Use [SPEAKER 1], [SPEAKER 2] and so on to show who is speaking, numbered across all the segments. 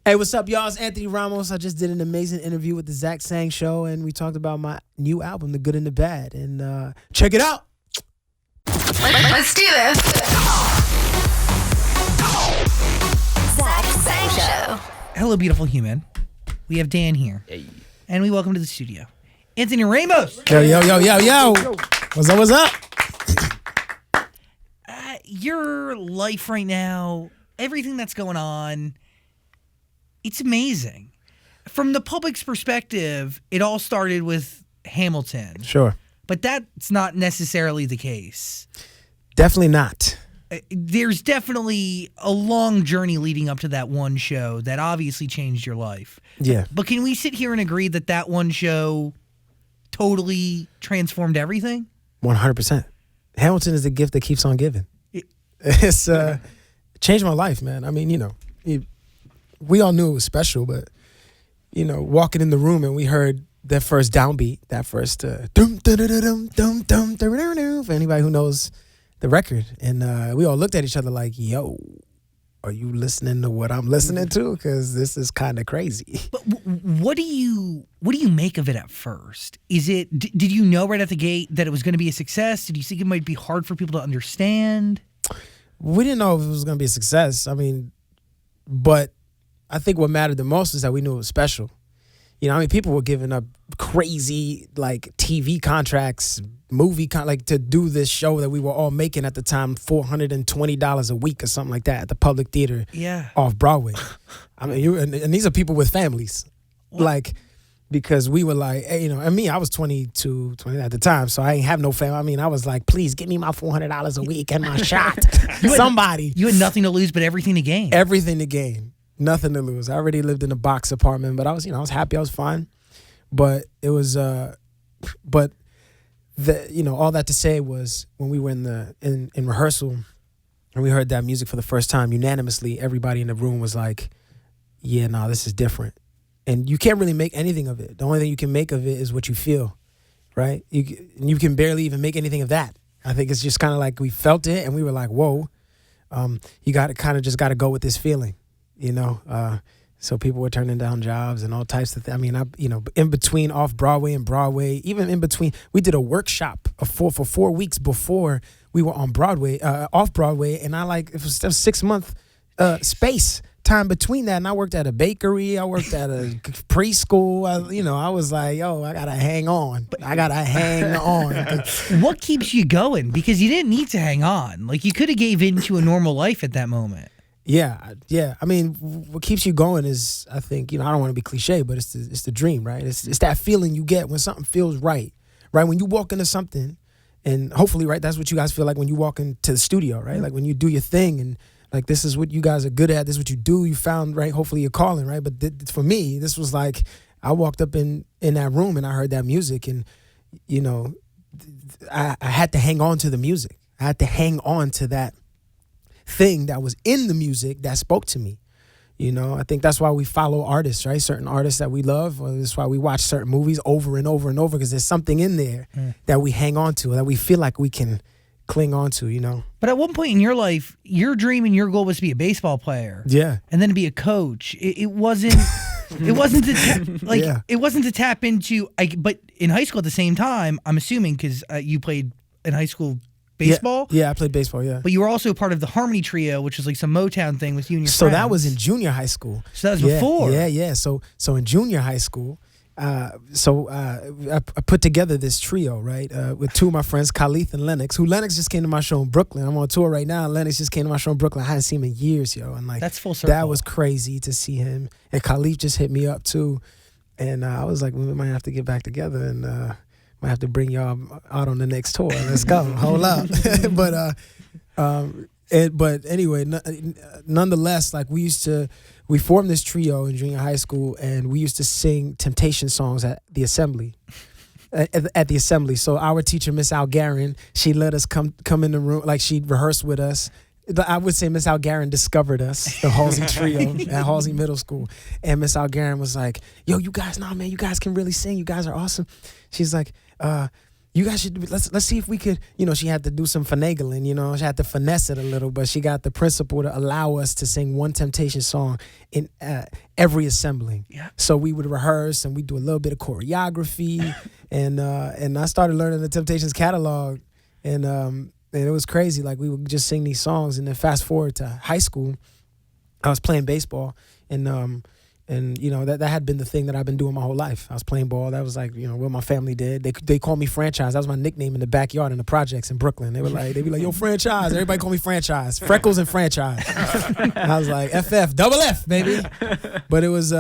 [SPEAKER 1] Hey, what's up, y'all? It's Anthony Ramos. I just did an amazing interview with the Zach Sang Show, and we talked about my new album, The Good and the Bad. And check it out.
[SPEAKER 2] Let's do this. Zach Sang Show.
[SPEAKER 3] Hello, beautiful human. We have Dan here.
[SPEAKER 4] Hey.
[SPEAKER 3] And we welcome to the studio Anthony Ramos.
[SPEAKER 1] Yo. What's up?
[SPEAKER 3] Your life right now, everything that's going on, it's amazing. From the public's perspective, it all started with Hamilton.
[SPEAKER 1] Sure.
[SPEAKER 3] But that's not necessarily the case.
[SPEAKER 1] Definitely not.
[SPEAKER 3] There's definitely a long journey leading up to that one show that obviously changed your life.
[SPEAKER 1] Yeah.
[SPEAKER 3] But can we sit here and agree that that one show totally transformed everything?
[SPEAKER 1] 100%. Hamilton is the gift that keeps on giving. It's changed my life, man. I mean, we all knew it was special, but, walking in the room and we heard that first downbeat, that first dum dum dum dum dum dum dum, for anybody who knows the record. And we all looked at each other like, yo, are you listening to what I'm listening to? Because this is kind of crazy.
[SPEAKER 3] But what do you make of it at first? Did you know right at the gate that it was going to be a success? Did you think it might be hard for people to understand?
[SPEAKER 1] We didn't know if it was going to be a success. I mean, but I think what mattered the most is that we knew it was special. People were giving up crazy, TV contracts, to do this show that we were all making at the time, $420 a week or something like that at the Public Theater off Broadway. I mean, and these are people with families. What? Because we were like, hey, and me, I was 20 at the time, so I ain't have no family. I mean, I was like, please give me my $400 a week and my shot. Somebody.
[SPEAKER 3] You had nothing to lose but everything to gain.
[SPEAKER 1] Everything to gain. Nothing to lose. I already lived in a box apartment, but I was happy. I was fine. But it was, all that to say was when we were in rehearsal and we heard that music for the first time, unanimously, everybody in the room was like, yeah, no, this is different. And you can't really make anything of it. The only thing you can make of it is what you feel, right? You can barely even make anything of that. I think it's just kind of like we felt it and we were like, whoa, you got to kind of just got to go with this feeling. So people were turning down jobs and all types of things. I mean, in between off Broadway and Broadway, even in between, we did a workshop for 4 weeks before we were on Broadway, off Broadway, and it was a 6-month space time between that. And I worked at a bakery, I worked at a preschool. I was like, yo, I gotta hang on.
[SPEAKER 3] What keeps you going? Because you didn't need to hang on. You could have gave into a normal life at that moment.
[SPEAKER 1] Yeah. I mean, what keeps you going is, I think, I don't want to be cliche, but it's the dream, right? It's that feeling you get when something feels right? When you walk into something, and hopefully, right, that's what you guys feel like when you walk into the studio, right? Like when you do your thing and this is what you guys are good at, this is what you do, you found, right, hopefully you're calling, right? But for me, this was like, I walked up in that room and I heard that music and, I had to hang on to the music. I had to hang on to that thing that was in the music that spoke to me. I think that's why we follow artists, right? Certain artists that we love. Or that's why we watch certain movies over and over and over, because there's something in there that we hang on to, that we feel like we can cling on to,
[SPEAKER 3] But at one point in your life, your dream and your goal was to be a baseball player.
[SPEAKER 1] Yeah.
[SPEAKER 3] And then to be a coach. It wasn't it wasn't to it wasn't to tap into but in high school at the same time, I'm assuming, because you played in high school baseball?
[SPEAKER 1] Yeah, I played baseball, yeah.
[SPEAKER 3] But you were also part of the Harmony Trio, which was some Motown thing with you and your friends.
[SPEAKER 1] So that was in junior high school.
[SPEAKER 3] So that was before?
[SPEAKER 1] Yeah. So in junior high school, I put together this trio, right, with two of my friends, Khalif and Lennox, Lennox just came to my show in Brooklyn. I'm on tour right now. Lennox just came to my show in Brooklyn. I hadn't seen him in years, yo. And
[SPEAKER 3] that's full circle.
[SPEAKER 1] That was crazy to see him. And Khalif just hit me up too. And I was like, we might have to get back together and might have to bring y'all out on the next tour. Let's go. Hold up. But anyway, nonetheless, we formed this trio in junior high school, and we used to sing Temptation songs at the assembly. At the assembly. So our teacher, Miss Algarin, she let us come in the room, she'd rehearse with us. I would say Miss Algarin discovered us, the Halsey trio at Halsey Middle School. And Miss Algarin was like, yo, you guys, you guys can really sing. You guys are awesome. She's like, you guys should let's see if we could, she had to do some finagling, she had to finesse it a little, but she got the principal to allow us to sing one Temptation song in every assembling.
[SPEAKER 3] Yeah.
[SPEAKER 1] So we would rehearse and we'd do a little bit of choreography and I started learning the Temptations catalog and it was crazy. Like we would just sing these songs and then fast forward to high school, I was playing baseball and that had been the thing that I've been doing my whole life. I was playing ball. That was like, what my family did. They called me Franchise. That was my nickname in the backyard in the projects in Brooklyn. They'd be like, yo, Franchise. Everybody call me Franchise. Freckles and Franchise. I was like, FF, double F, baby. But it was,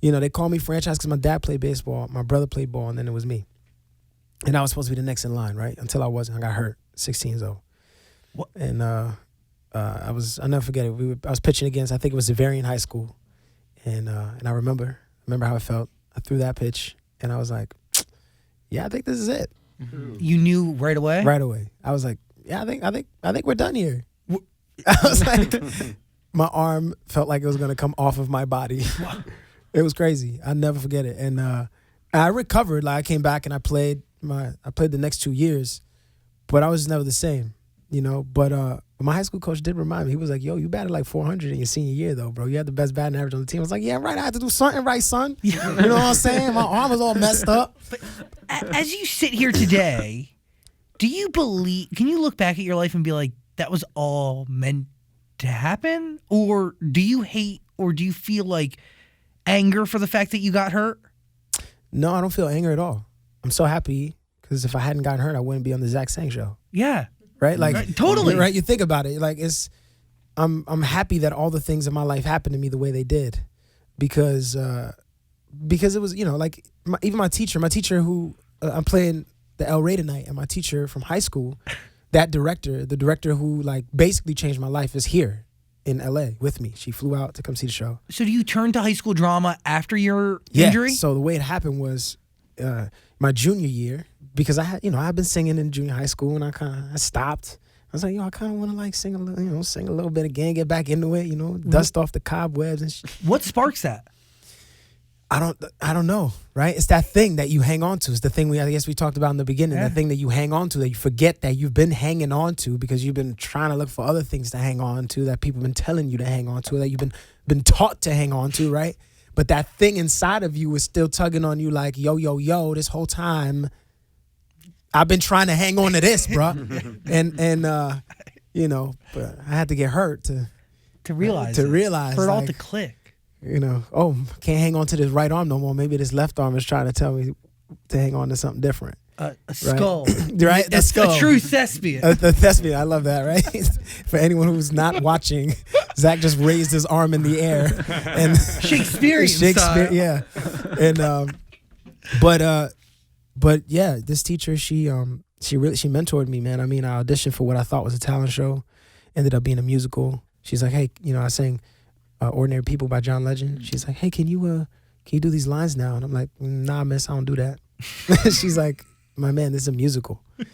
[SPEAKER 1] they called me Franchise because my dad played baseball, my brother played ball, and then it was me. And I was supposed to be the next in line, right? Until I wasn't. I got hurt, 16 years old.
[SPEAKER 3] What?
[SPEAKER 1] And I'll never forget it. I was pitching against, I think it was Zavarian High School, and I remember how it felt. I threw that pitch, and I was like, "Yeah, I think this is it."
[SPEAKER 3] You knew right away.
[SPEAKER 1] Right away, I was like, "Yeah, I think we're done here." I was like, my arm felt like it was gonna come off of my body. It was crazy. I'll never forget it, and I recovered. Like I came back and I played the next 2 years, but I was never the same, But my high school coach did remind me. He was like, yo, you batted like 400 in your senior year, though, bro. You had the best batting average on the team. I was like, yeah, right. I had to do something right, son. You know what I'm saying? My arm was all messed up.
[SPEAKER 3] But as you sit here today, can you look back at your life and be like, that was all meant to happen? Or do you hate or do you feel like anger for the fact that you got hurt?
[SPEAKER 1] No, I don't feel anger at all. I'm so happy because if I hadn't gotten hurt, I wouldn't be on the Zach Sang show.
[SPEAKER 3] Yeah.
[SPEAKER 1] Right? Like
[SPEAKER 3] right, totally.
[SPEAKER 1] Right? You think about it. Like I'm happy that all the things in my life happened to me the way they did. Because it was, even my teacher who I'm playing the El Rey tonight, and my teacher from high school, the director who like basically changed my life is here in LA with me. She flew out to come see the show.
[SPEAKER 3] So do you turn to high school drama after your injury?
[SPEAKER 1] So the way it happened was my junior year, because I've been singing in junior high school and I stopped. I was like, I kind of want to like sing a little bit again, get back into it, dust off the cobwebs and shit.
[SPEAKER 3] What sparks that?
[SPEAKER 1] I don't know, right? It's that thing that you hang on to. It's the thing I guess we talked about in the beginning, that thing that you hang on to, that you forget that you've been hanging on to because you've been trying to look for other things to hang on to that people have been telling you to hang on to, that you've been taught to hang on to, right? But that thing inside of you is still tugging on you like, yo, this whole time I've been trying to hang on to this, bro. But I had to get hurt to
[SPEAKER 3] realize
[SPEAKER 1] for
[SPEAKER 3] it all to click.
[SPEAKER 1] Can't hang on to this right arm no more. Maybe this left arm is trying to tell me to hang on to something different.
[SPEAKER 3] A skull.
[SPEAKER 1] Right? The skull.
[SPEAKER 3] A true thespian.
[SPEAKER 1] The thespian. I love that, right? For anyone who's not watching, Zach just raised his arm in the air. And
[SPEAKER 3] Shakespeare,
[SPEAKER 1] yeah. And but yeah, this teacher, she mentored me, man. I mean, I auditioned for what I thought was a talent show, ended up being a musical. She's like, hey, I sang Ordinary People by John Legend. She's like, hey, can you do these lines now? And I'm like, nah, miss, I don't do that. She's like, my man, this is a musical. And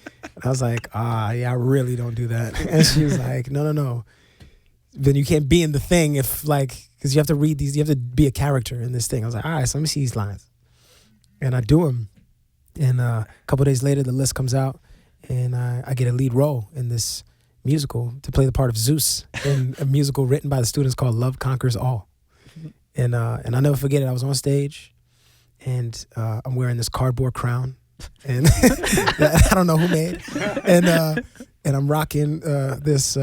[SPEAKER 1] I was like, yeah, I really don't do that. And she was like, no. Then you can't be in the thing because you have to read these, you have to be a character in this thing. I was like, all right, so let me see these lines. And I do them. And a couple of days later, the list comes out, and I get a lead role in this musical to play the part of Zeus in a musical written by the students called Love Conquers All. And I'll never forget it. I was on stage, and I'm wearing this cardboard crown, and I don't know who made, and I'm rocking this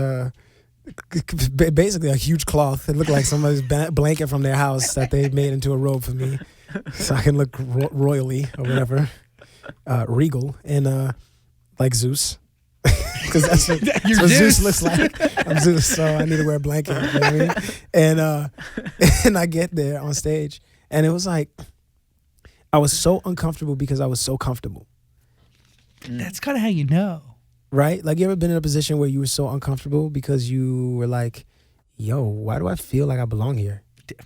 [SPEAKER 1] basically a huge cloth. It looked like somebody's blanket from their house that they made into a robe for me, so I can look royally or whatever. Regal and like Zeus, because that's what Zeus looks like. I'm Zeus, so I need to wear a blanket. You know what I mean? And I get there on stage, and it was like I was so uncomfortable because I was so comfortable.
[SPEAKER 3] That's kind of how you know,
[SPEAKER 1] right? Like, you ever been in a position where you were so uncomfortable because you were like, "Yo, why do I feel like I belong here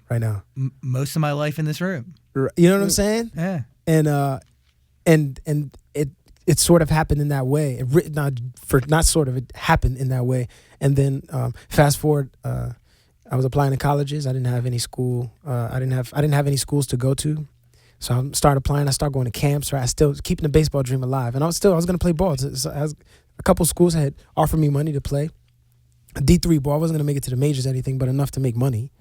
[SPEAKER 1] right now?"
[SPEAKER 3] Most of my life in this room.
[SPEAKER 1] You know what I'm saying?
[SPEAKER 3] Yeah.
[SPEAKER 1] And it sort of happened in that way. It happened in that way. And then fast forward, I was applying to colleges. I didn't have any school. I didn't have any schools to go to. So I started applying. I started going to camps. Right, I still keeping the baseball dream alive, and I was going to play ball. So a couple schools had offered me money to play a D3 ball. I wasn't going to make it to the majors or anything, but enough to make money,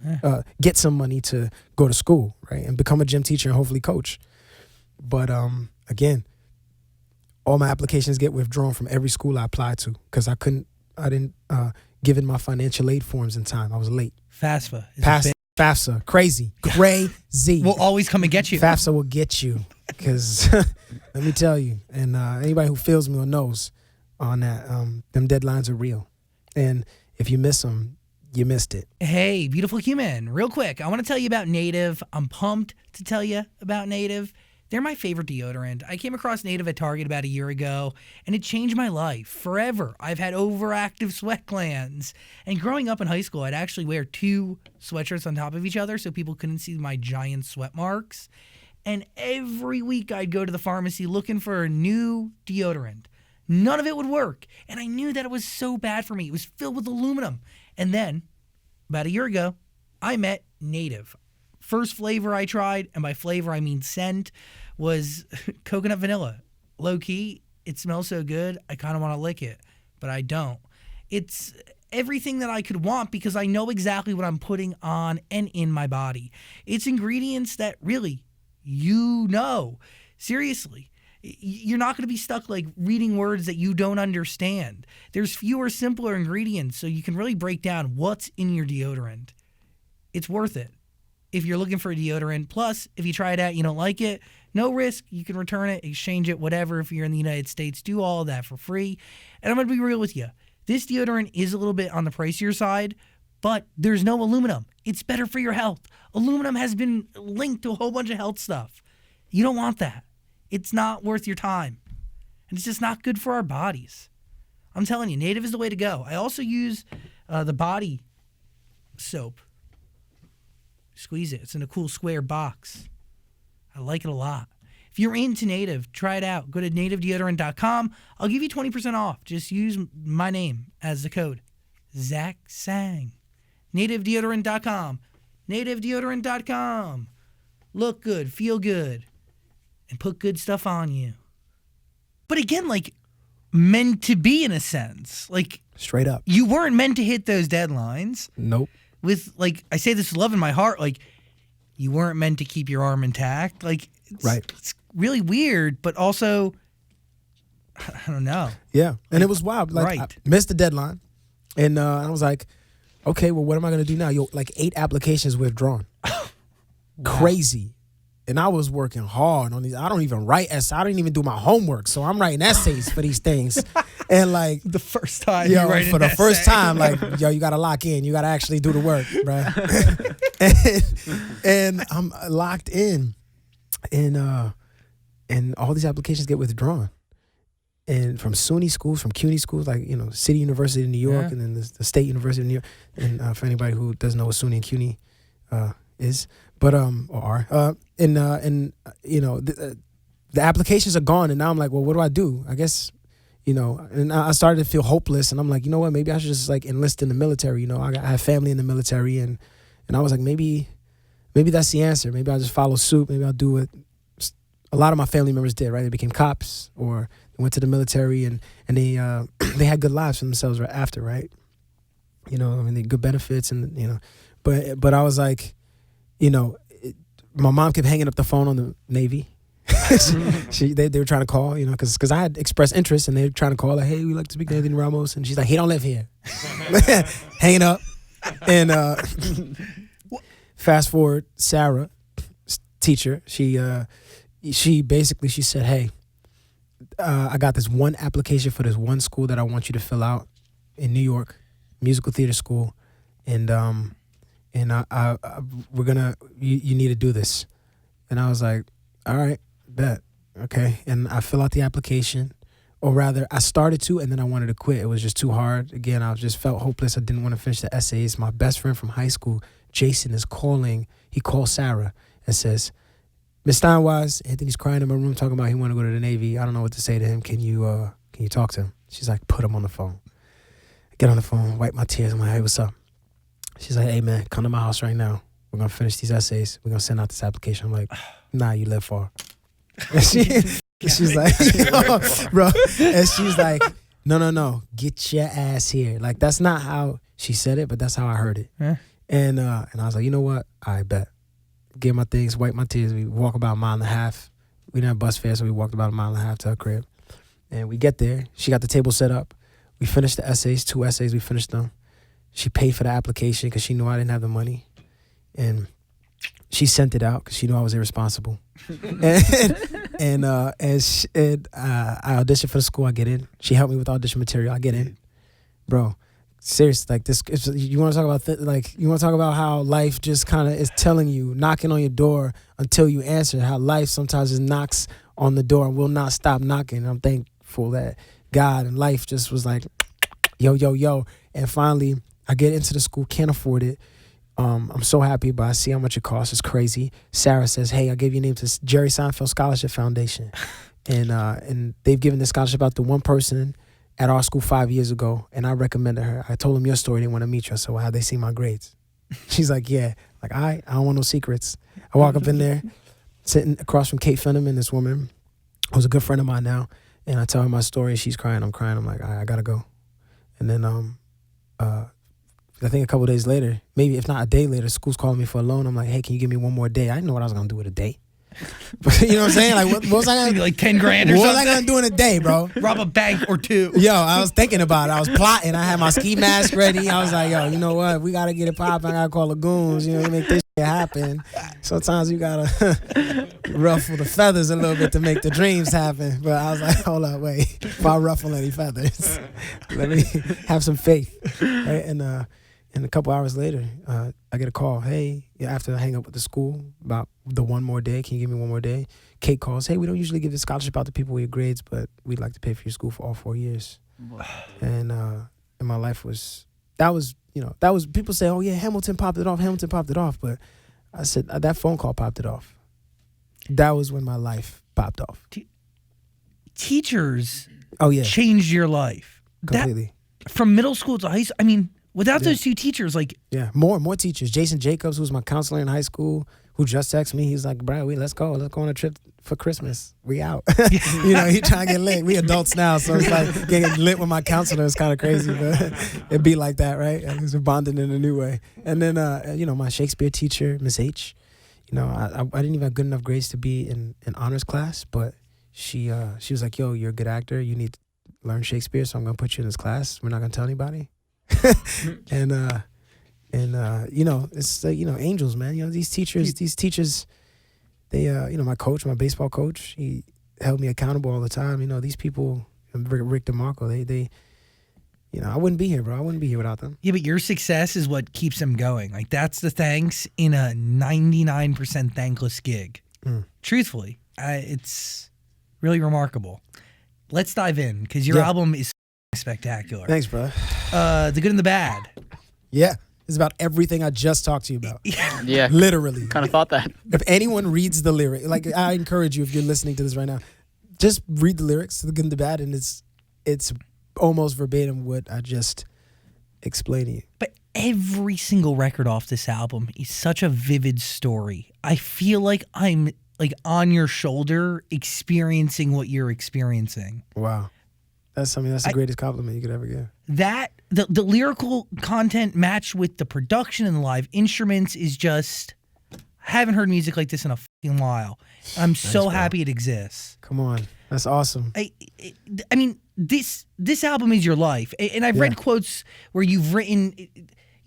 [SPEAKER 1] get some money to go to school, right, and become a gym teacher and hopefully coach. But again, all my applications get withdrawn from every school I applied to because I didn't give in my financial aid forms in time. I was late. FAFSA, crazy.
[SPEAKER 3] We'll always come and get you.
[SPEAKER 1] FAFSA will get you because let me tell you, and anybody who feels me or knows on that, them deadlines are real. And if you miss them, you missed it.
[SPEAKER 3] Hey, beautiful human. Real quick, I want to tell you about Native. I'm pumped to tell you about Native. They're my favorite deodorant. I came across Native at Target about a year ago, and it changed my life forever. I've had overactive sweat glands. And growing up in high school, I'd actually wear 2 sweatshirts on top of each other so people couldn't see my giant sweat marks. And every week I'd go to the pharmacy looking for a new deodorant. None of it would work. And I knew that it was so bad for me. It was filled with aluminum. And then, about a year ago, I met Native. First flavor I tried, and by flavor I mean scent, was coconut vanilla. Low key, it smells so good, I kind of want to lick it, but I don't. It's everything that I could want because I know exactly what I'm putting on and in my body. It's ingredients that really, you know. Seriously, you're not going to be stuck like reading words that you don't understand. There's fewer, simpler ingredients, so you can really break down what's in your deodorant. It's worth it. If you're looking for a deodorant, plus if you try it out, you don't like it, no risk. You can return it, exchange it, whatever. If you're in the United States, do all of that for free. And I'm going to be real with you. This deodorant is a little bit on the pricier side, but there's no aluminum. It's better for your health. Aluminum has been linked to a whole bunch of health stuff. You don't want that. It's not worth your time. And it's just not good for our bodies. I'm telling you, Native is the way to go. I also use the body soap. Squeeze it. It's in a cool square box. I like it a lot. If you're into Native, try it out. Go to nativedeodorant.com. I'll give you 20% off. Just use my name as the code. Zach Sang. Nativedeodorant.com. Nativedeodorant.com. Look good, feel good, and put good stuff on you. But again, like, meant to be in a sense. Like,
[SPEAKER 1] straight up.
[SPEAKER 3] You weren't meant to hit those deadlines.
[SPEAKER 1] Nope.
[SPEAKER 3] With, like, I say this with love in my heart, like, you weren't meant to keep your arm intact. Like, it's really weird, but also, I don't know.
[SPEAKER 1] Yeah, and it was wild. Like, I missed the deadline, and I was like, okay, well, what am I going to do now? Like 8 applications withdrawn. Wow. Crazy. And I was working hard on these. I don't even write essays. I didn't even do my homework. So I'm writing essays for these things. And like
[SPEAKER 3] the first time
[SPEAKER 1] for the first time, like, you got to lock in. You got to actually do the work, bro. and I'm locked in. And all these applications get withdrawn. And from SUNY schools, from CUNY schools, like, City University of New York, and then the State University of New York. And for anybody who doesn't know what SUNY and CUNY is, but the applications are gone, and now I'm like, well, what do I do? I guess, and I started to feel hopeless, and I'm like, you know what? Maybe I should just like enlist in the military. I have family in the military, and I was like, maybe that's the answer. Maybe I'll just follow suit. Maybe I'll do what a lot of my family members did. Right? They became cops or they went to the military, and they they had good lives for themselves right after. Right? They had good benefits, and but I was like, my mom kept hanging up the phone on the Navy. They were trying to call, because I had expressed interest, and they were trying to call, like, hey, we'd like to speak to Anthony Ramos. And she's like, he don't live here. Hanging up. And fast forward, Sarah, teacher, she said, hey, I got this one application for this one school that I want you to fill out in New York, musical theater school. And you need to do this. And I was like, all right, bet. Okay. And I fill out the application, or rather I started to, and then I wanted to quit. It was just too hard. Again, I just felt hopeless. I didn't want to finish the essays. My best friend from high school, Jason, is calling. He calls Sarah and says, Miss Steinwise, Anthony's crying in my room talking about he want to go to the Navy. I don't know what to say to him. Can you talk to him? She's like, put him on the phone. I get on the phone, wipe my tears. I'm like, hey, what's up? She's like, hey, man, come to my house right now. we're gonna finish these essays. We're gonna send out this application. I'm like, nah, you live far. And she's like, yo, bro. And she's like, no, get your ass here. Like, that's not how she said it, but that's how I heard it. And I was like, you know what? I bet. Get my things, wipe my tears. We walk about a mile and a half. We didn't have bus fare, so we walked about a mile and a half to her crib. And we get there. She got the table set up. We finished the essays, 2 essays. We finished them. She paid for the application because she knew I didn't have the money. And she sent it out because she knew I was irresponsible. and I auditioned for the school. I get in. She helped me with audition material. I get in. Bro, serious, like this. You want to talk about you want to talk about how life just kind of is telling you, knocking on your door until you answer. How life sometimes just knocks on the door and will not stop knocking. And I'm thankful that God and life just was like, yo. And finally, I get into the school, can't afford it. I'm so happy, but I see how much it costs. It's crazy. Sarah says, hey, I'll give your name to Jerry Seinfeld Scholarship Foundation. And they've given this scholarship out to one person at our school 5 years ago, and I recommended her. I told them your story. They want to meet you. So how'd they see my grades? She's like, yeah. Like, I don't want no secrets. I walk up in there, sitting across from Kate Fenneman, this woman who's a good friend of mine now, and I tell her my story. She's crying. I'm crying. I'm like, I gotta go. And then I think a couple of days later, maybe if not a day later, school's calling me for a loan. I'm like, hey, can you give me one more day? I didn't know what I was gonna do with a day. You know what I'm saying? Like, what was I gonna
[SPEAKER 3] like 10 grand or
[SPEAKER 1] what
[SPEAKER 3] something?
[SPEAKER 1] was I gonna do in a day, bro?
[SPEAKER 3] Rob a bank or 2.
[SPEAKER 1] Yo, I was thinking about it. I was plotting. I had my ski mask ready. I was like, yo, you know what? We gotta get it popping. I gotta call the goons. You know, make this shit happen. Sometimes you gotta ruffle the feathers a little bit to make the dreams happen. But I was like, hold up, wait. If I ruffle any feathers, let me have some faith, right? And a couple hours later, I get a call. Hey, after I hang up with the school about the one more day, can you give me one more day? Kate calls. Hey, we don't usually give the scholarship out to people with your grades, but we'd like to pay for your school for all 4 years. And my life was people say, oh yeah, Hamilton popped it off. But I said that phone call popped it off. That was when my life popped off.
[SPEAKER 3] Teachers,
[SPEAKER 1] changed
[SPEAKER 3] your life
[SPEAKER 1] completely.
[SPEAKER 3] From middle school to high school. I mean, without those 2 teachers, like...
[SPEAKER 1] Yeah, more teachers. Jason Jacobs, who was my counselor in high school, who just texted me. He's like, Brad, let's go. Let's go on a trip for Christmas. We out. You know, he trying to get lit. We adults now, so it's like getting lit with my counselor is kind of crazy, but it'd be like that, right? And we're bonding in a new way. And then, my Shakespeare teacher, Miss H, I didn't even have good enough grades to be in an honors class, but she was like, yo, you're a good actor. You need to learn Shakespeare, so I'm going to put you in this class. We're not going to tell anybody. and it's angels, man. These teachers, they my coach, my baseball coach, he held me accountable all the time. These people, Rick DeMarco, they I wouldn't be here, bro. I wouldn't be here without them.
[SPEAKER 3] Yeah, but your success is what keeps them going. Like, that's the thanks in a 99% thankless gig. Truthfully, it's really remarkable. Let's dive in, because your album is spectacular.
[SPEAKER 1] Thanks, brother.
[SPEAKER 3] The Good and the Bad.
[SPEAKER 1] Yeah. It's about everything I just talked to you about.
[SPEAKER 4] Yeah.
[SPEAKER 1] Literally.
[SPEAKER 4] Kind of thought that.
[SPEAKER 1] If anyone reads the lyric, like, I encourage you, if you're listening to this right now, just read the lyrics to The Good and the Bad, and it's almost verbatim what I just explained to you.
[SPEAKER 3] But every single record off this album is such a vivid story. I feel like I'm like on your shoulder experiencing what you're experiencing.
[SPEAKER 1] Wow. That's the greatest compliment you could ever give.
[SPEAKER 3] That the lyrical content matched with the production and the live instruments is just, I haven't heard music like this in a fucking while. I'm so happy it exists.
[SPEAKER 1] Come on. That's awesome.
[SPEAKER 3] I mean, this album is your life. And I've read quotes where you've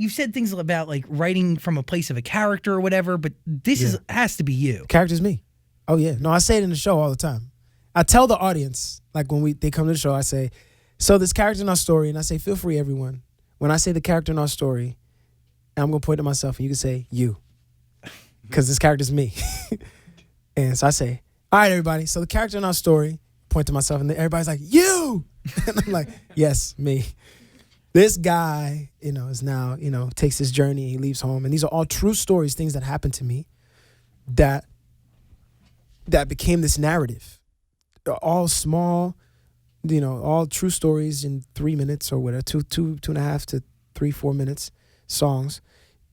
[SPEAKER 3] said things about like writing from a place of a character or whatever, but this has to be you.
[SPEAKER 1] Character's me. Oh yeah. No, I say it in the show all the time. I tell the audience, like when they come to the show, I say, so this character in our story, and I say, feel free, everyone. When I say the character in our story, I'm going to point to myself, and you can say, you. Because this character's me. And so I say, all right, everybody, so the character in our story, point to myself, and then everybody's like, you! And I'm like, yes, me. This guy, is now, takes this journey, he leaves home, and these are all true stories, things that happened to me that became this narrative. All small, all true stories in 3 minutes or whatever, two and a half to 3-4 minutes songs.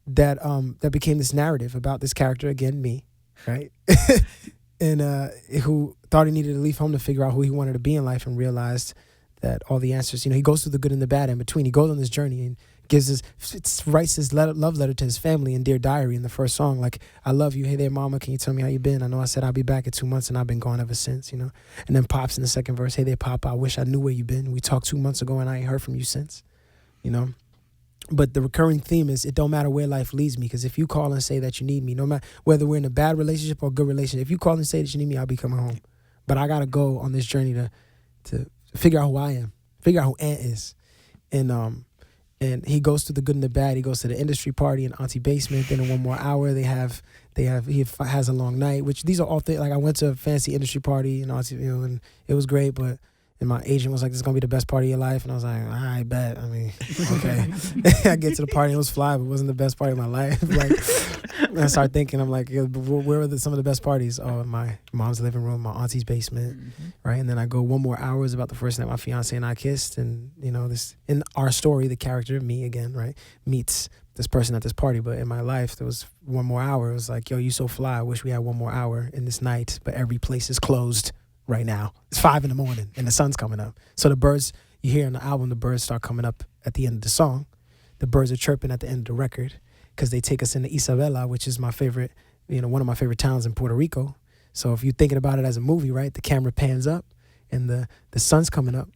[SPEAKER 1] that became this narrative about this character, again, me, right? And who thought he needed to leave home to figure out who he wanted to be in life, and realized that all the answers, he goes through the good and the bad in between. He goes on this journey and writes his love letter to his family in Dear Diary in the first song, like, I love you, hey there mama, can you tell me how you been? I know I said I'll be back in 2 months and I've been gone ever since, And then Pops in the second verse, hey there Papa, I wish I knew where you been. We talked 2 months ago and I ain't heard from you since, But the recurring theme is, it don't matter where life leads me, because if you call and say that you need me, no matter whether we're in a bad relationship or a good relationship, if you call and say that you need me, I'll be coming home. But I gotta go on this journey to figure out who I am, figure out who Ant is. And he goes through the good and the bad. He goes to the industry party in Auntie Basement. Then in One More Hour, he has a long night, which these are all things, like, I went to a fancy industry party and and it was great, but and my agent was like, this is going to be the best party of your life. And I was like, I bet. I mean, okay. I get to the party, it was fly, but it wasn't the best party of my life. Like, I start thinking, I'm like, where were some of the best parties? Oh, in my mom's living room, my auntie's basement, right? And then I go 1 More Hour is about the first night my fiance and I kissed. And, this, in our story, the character, me again, right, meets this person at this party. But in my life, there was 1 More Hour. It was like, yo, you so fly. I wish we had 1 more hour in this night, but every place is closed right now. It's 5 a.m. and the sun's coming up. So the birds, you hear on the album, the birds start coming up at the end of the song. The birds are chirping at the end of the record because they take us into Isabela, which is my favorite, one of my favorite towns in Puerto Rico. So if you're thinking about it as a movie, right, the camera pans up and the sun's coming up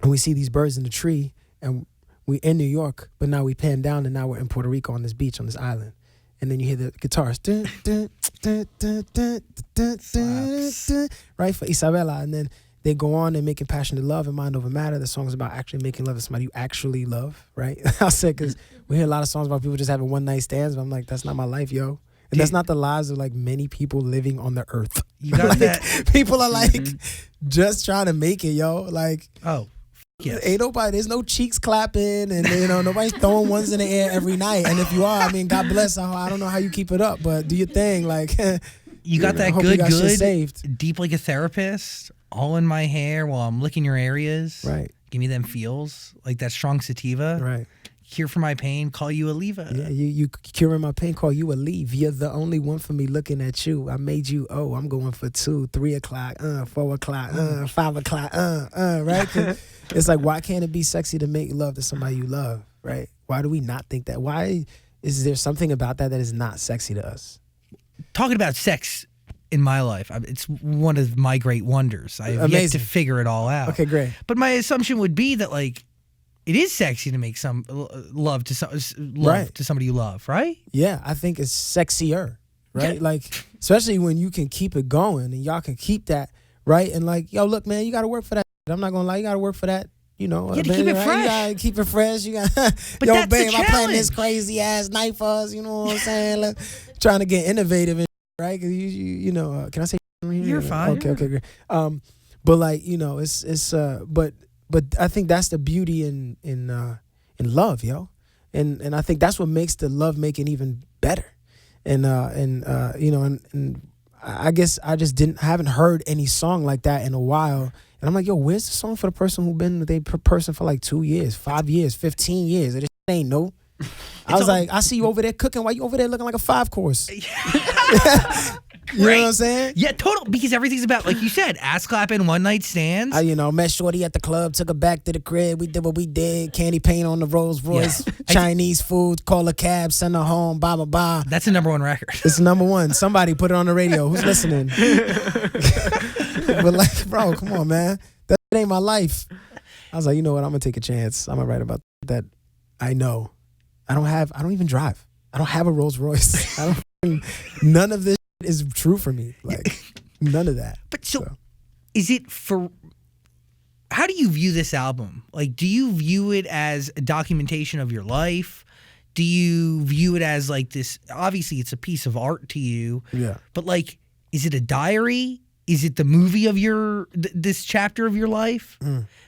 [SPEAKER 1] and we see these birds in the tree, and we in New York, but now we pan down and now we're in Puerto Rico on this beach, on this island. And then you hear the guitars, right, for Isabela. And then they go on and making passionate love and mind over matter. The song's about actually making love to somebody you actually love, right? I'll say, because we hear a lot of songs about people just having one night stands, but I'm like, that's not my life, yo. And that's not the lives of, like, many people living on the earth.
[SPEAKER 3] You got
[SPEAKER 1] like,
[SPEAKER 3] that.
[SPEAKER 1] People are like just trying to make it, yo. Like,
[SPEAKER 3] oh. Yes.
[SPEAKER 1] Ain't nobody, there's no cheeks clapping, and nobody's throwing ones in the air every night. And if you are, I mean, God bless. I don't know how you keep it up, but do your thing. Like,
[SPEAKER 3] you got that
[SPEAKER 1] good,
[SPEAKER 3] saved. Deep like a therapist, all in my hair while I'm licking your areas.
[SPEAKER 1] Right.
[SPEAKER 3] Give me them feels, like that strong sativa.
[SPEAKER 1] Right.
[SPEAKER 3] Cure for my pain, call you Aliva.
[SPEAKER 1] Yeah, you curing my pain, call you Alive. You're the only one for me looking at you. I made you, I'm going for 2, 3 o'clock, 4 o'clock, 5 o'clock, right? It's like, why can't it be sexy to make love to somebody you love, right? Why do we not think that? Why is there something about that is not sexy to us?
[SPEAKER 3] Talking about sex in my life, it's one of my great wonders. I've yet to figure it all out.
[SPEAKER 1] Okay, great.
[SPEAKER 3] But my assumption would be that, like, it is sexy to make some love to somebody you love, right?
[SPEAKER 1] Yeah, I think it's sexier, right?
[SPEAKER 3] Yeah.
[SPEAKER 1] Like, especially when you can keep it going and y'all can keep that, right? And like, yo, look, man, you got to work for that. I'm not gonna lie, you got to work for that.
[SPEAKER 3] You to keep it fresh.
[SPEAKER 1] You gotta keep it fresh. You got,
[SPEAKER 3] but
[SPEAKER 1] yo,
[SPEAKER 3] that's
[SPEAKER 1] babe,
[SPEAKER 3] the
[SPEAKER 1] I'm playing
[SPEAKER 3] challenge.
[SPEAKER 1] this crazy ass night for us. You know what I'm saying? Like, trying to get innovative, and right? Cause you know, can I say?
[SPEAKER 3] You're fine.
[SPEAKER 1] Okay, great. But like, it's but I think that's the beauty in love, yo, and I think that's what makes the love making even better, and I guess I just haven't heard any song like that in a while. And I'm like, yo, where's the song for the person who been with a person for like 2 years, 5 years, 15 years? It just ain't no. I was like, I see you over there cooking. Why you over there looking like a 5-course? You know what I'm saying?
[SPEAKER 3] Yeah, total. Because everything's about, like you said, ass clapping, one night stands.
[SPEAKER 1] Met Shorty at the club, took her back to the crib. We did what we did. Candy paint on the Rolls Royce. Yeah. Chinese food, call a cab, send her home, blah, blah, blah.
[SPEAKER 3] That's the #1 record.
[SPEAKER 1] It's #1. Somebody put it on the radio. Who's listening? But like, bro, come on, man. That ain't my life. I was like, you know what? I'm going to take a chance. I'm going to write about that. I know. I don't even drive. I don't have a Rolls Royce. None of this is true for me. Like, none of that.
[SPEAKER 3] But so is it how do you view this album? Like, do you view it as a documentation of your life? Do you view it as like this, obviously it's a piece of art to you.
[SPEAKER 1] Yeah.
[SPEAKER 3] But like, is it a diary? Is it the movie of this chapter of your life?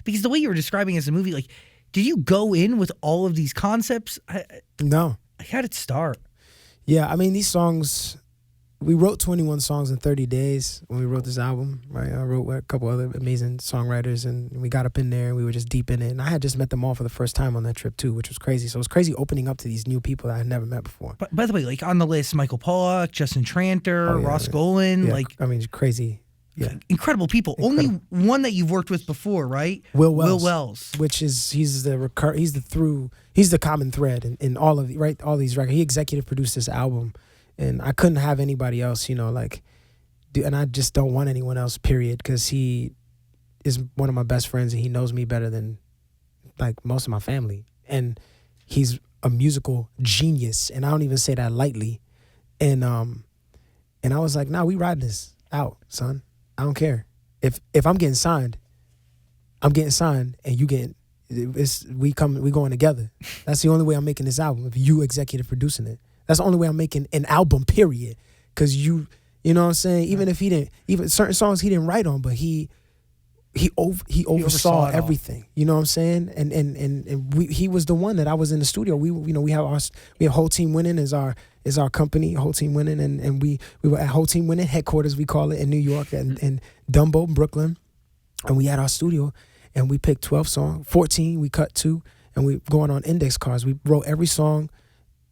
[SPEAKER 3] Because the way you were describing it as a movie, like, did you go in with all of these concepts?
[SPEAKER 1] No.
[SPEAKER 3] How did it start?
[SPEAKER 1] Yeah, I mean, these songs, we wrote 21 songs in 30 days when we wrote this album, right? I wrote with a couple other amazing songwriters, and we got up in there and we were just deep in it. And I had just met them all for the first time on that trip too, which was crazy. So it was crazy opening up to these new people that I had never met before.
[SPEAKER 3] But by the way, like on the list, Michael Pollock, Justin Tranter, Ross Golan,
[SPEAKER 1] Yeah,
[SPEAKER 3] like
[SPEAKER 1] I mean, crazy. Yeah.
[SPEAKER 3] Incredible people. Only one that you've worked with before, right?
[SPEAKER 1] Will Wells.
[SPEAKER 3] Will Wells.
[SPEAKER 1] Which is he's the common thread in all of all these records. He executive produced this album, and I couldn't have anybody else, and I just don't want anyone else, period, because he is one of my best friends and he knows me better than like most of my family, and he's a musical genius, and I don't even say that lightly, and I was like, nah, we ride this out, son. I don't care if I'm getting signed, I'm getting signed, and you getting. We going together. That's the only way I'm making this album. If you executive producing it, that's the only way I'm making an album. Period. Because you know what I'm saying. Even if he didn't, even certain songs he didn't write on, but he oversaw everything. You know what I'm saying. And he was the one that I was in the studio. We have Whole Team Winning is our company. Whole Team Winning, and we were at Whole Team Winning headquarters, we call it, in New York and Dumbo, Brooklyn, and we had our studio. And we picked 12 songs, 14, we cut 2, and we going on index cards. We wrote every song,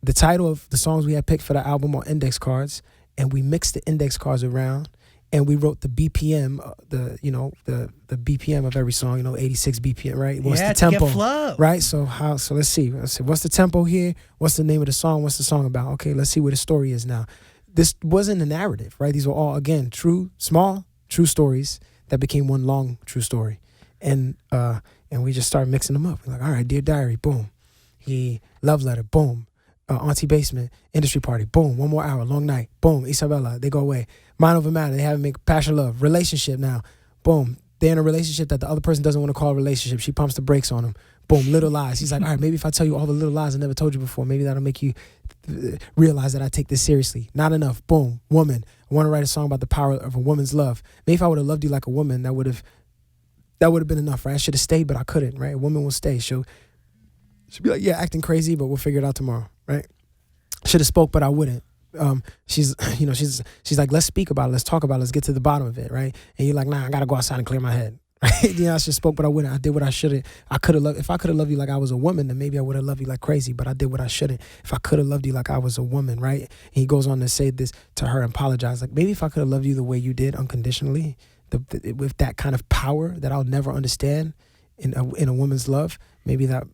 [SPEAKER 1] the title of the songs we had picked for the album on index cards, and we mixed the index cards around, and we wrote the BPM, the BPM of every song, 86 BPM, right? What's the tempo?
[SPEAKER 3] To get flow.
[SPEAKER 1] Right? So let's see. What's the tempo here? What's the name of the song? What's the song about? Okay, let's see where the story is now. This wasn't a narrative, right? These were all, again, small, true stories that became one long, true story. And we just started mixing them up. We're like, all right, Dear Diary, boom. Love Letter, boom. Auntie Basement, Industry Party, boom. 1 More Hour, Long Night, boom. Isabella, They Go Away. Mind Over Matter, They Haven't Made Passion Love. Relationship now, boom. They're in a relationship that the other person doesn't want to call a relationship. She pumps the brakes on him. Boom, Little Lies. He's like, all right, maybe if I tell you all the little lies I never told you before, maybe that'll make you realize that I take this seriously. Not enough, boom. Woman, I want to write a song about the power of a woman's love. Maybe if I would have loved you like a woman, that would have been enough, right? I should have stayed, but I couldn't, right? A woman will stay. She'll be like, yeah, acting crazy, but we'll figure it out tomorrow, right? Should have spoke, but I wouldn't. She's like, let's speak about it, let's talk about it, let's get to the bottom of it, right? And you're like, nah, I gotta go outside and clear my head, right? I should have spoke, but I wouldn't. I did what I shouldn't. If I could have loved you like I was a woman, then maybe I would have loved you like crazy, but I did what I shouldn't. If I could have loved you like I was a woman, right? And he goes on to say this to her and apologize, like, maybe if I could have loved you the way you did, unconditionally, with that kind of power that I'll never understand in a woman's love, maybe that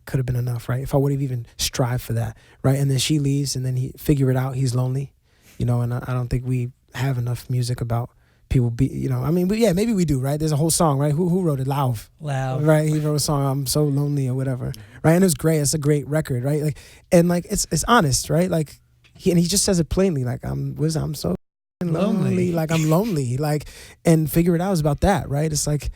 [SPEAKER 1] could have been enough, right? If I would have even strived for that, right? And then she leaves, and then he figure it out. He's lonely, and I don't think we have enough music about people maybe we do, right? There's a whole song, right? Who wrote it? Lauv, right? He wrote a song, I'm so lonely or whatever, right? And it was great. It's a great record, right? Like, and like it's honest, right? Like he just says it plainly, like I'm so lonely, like I'm lonely, like, and Figure It Out is about that, right? It's like,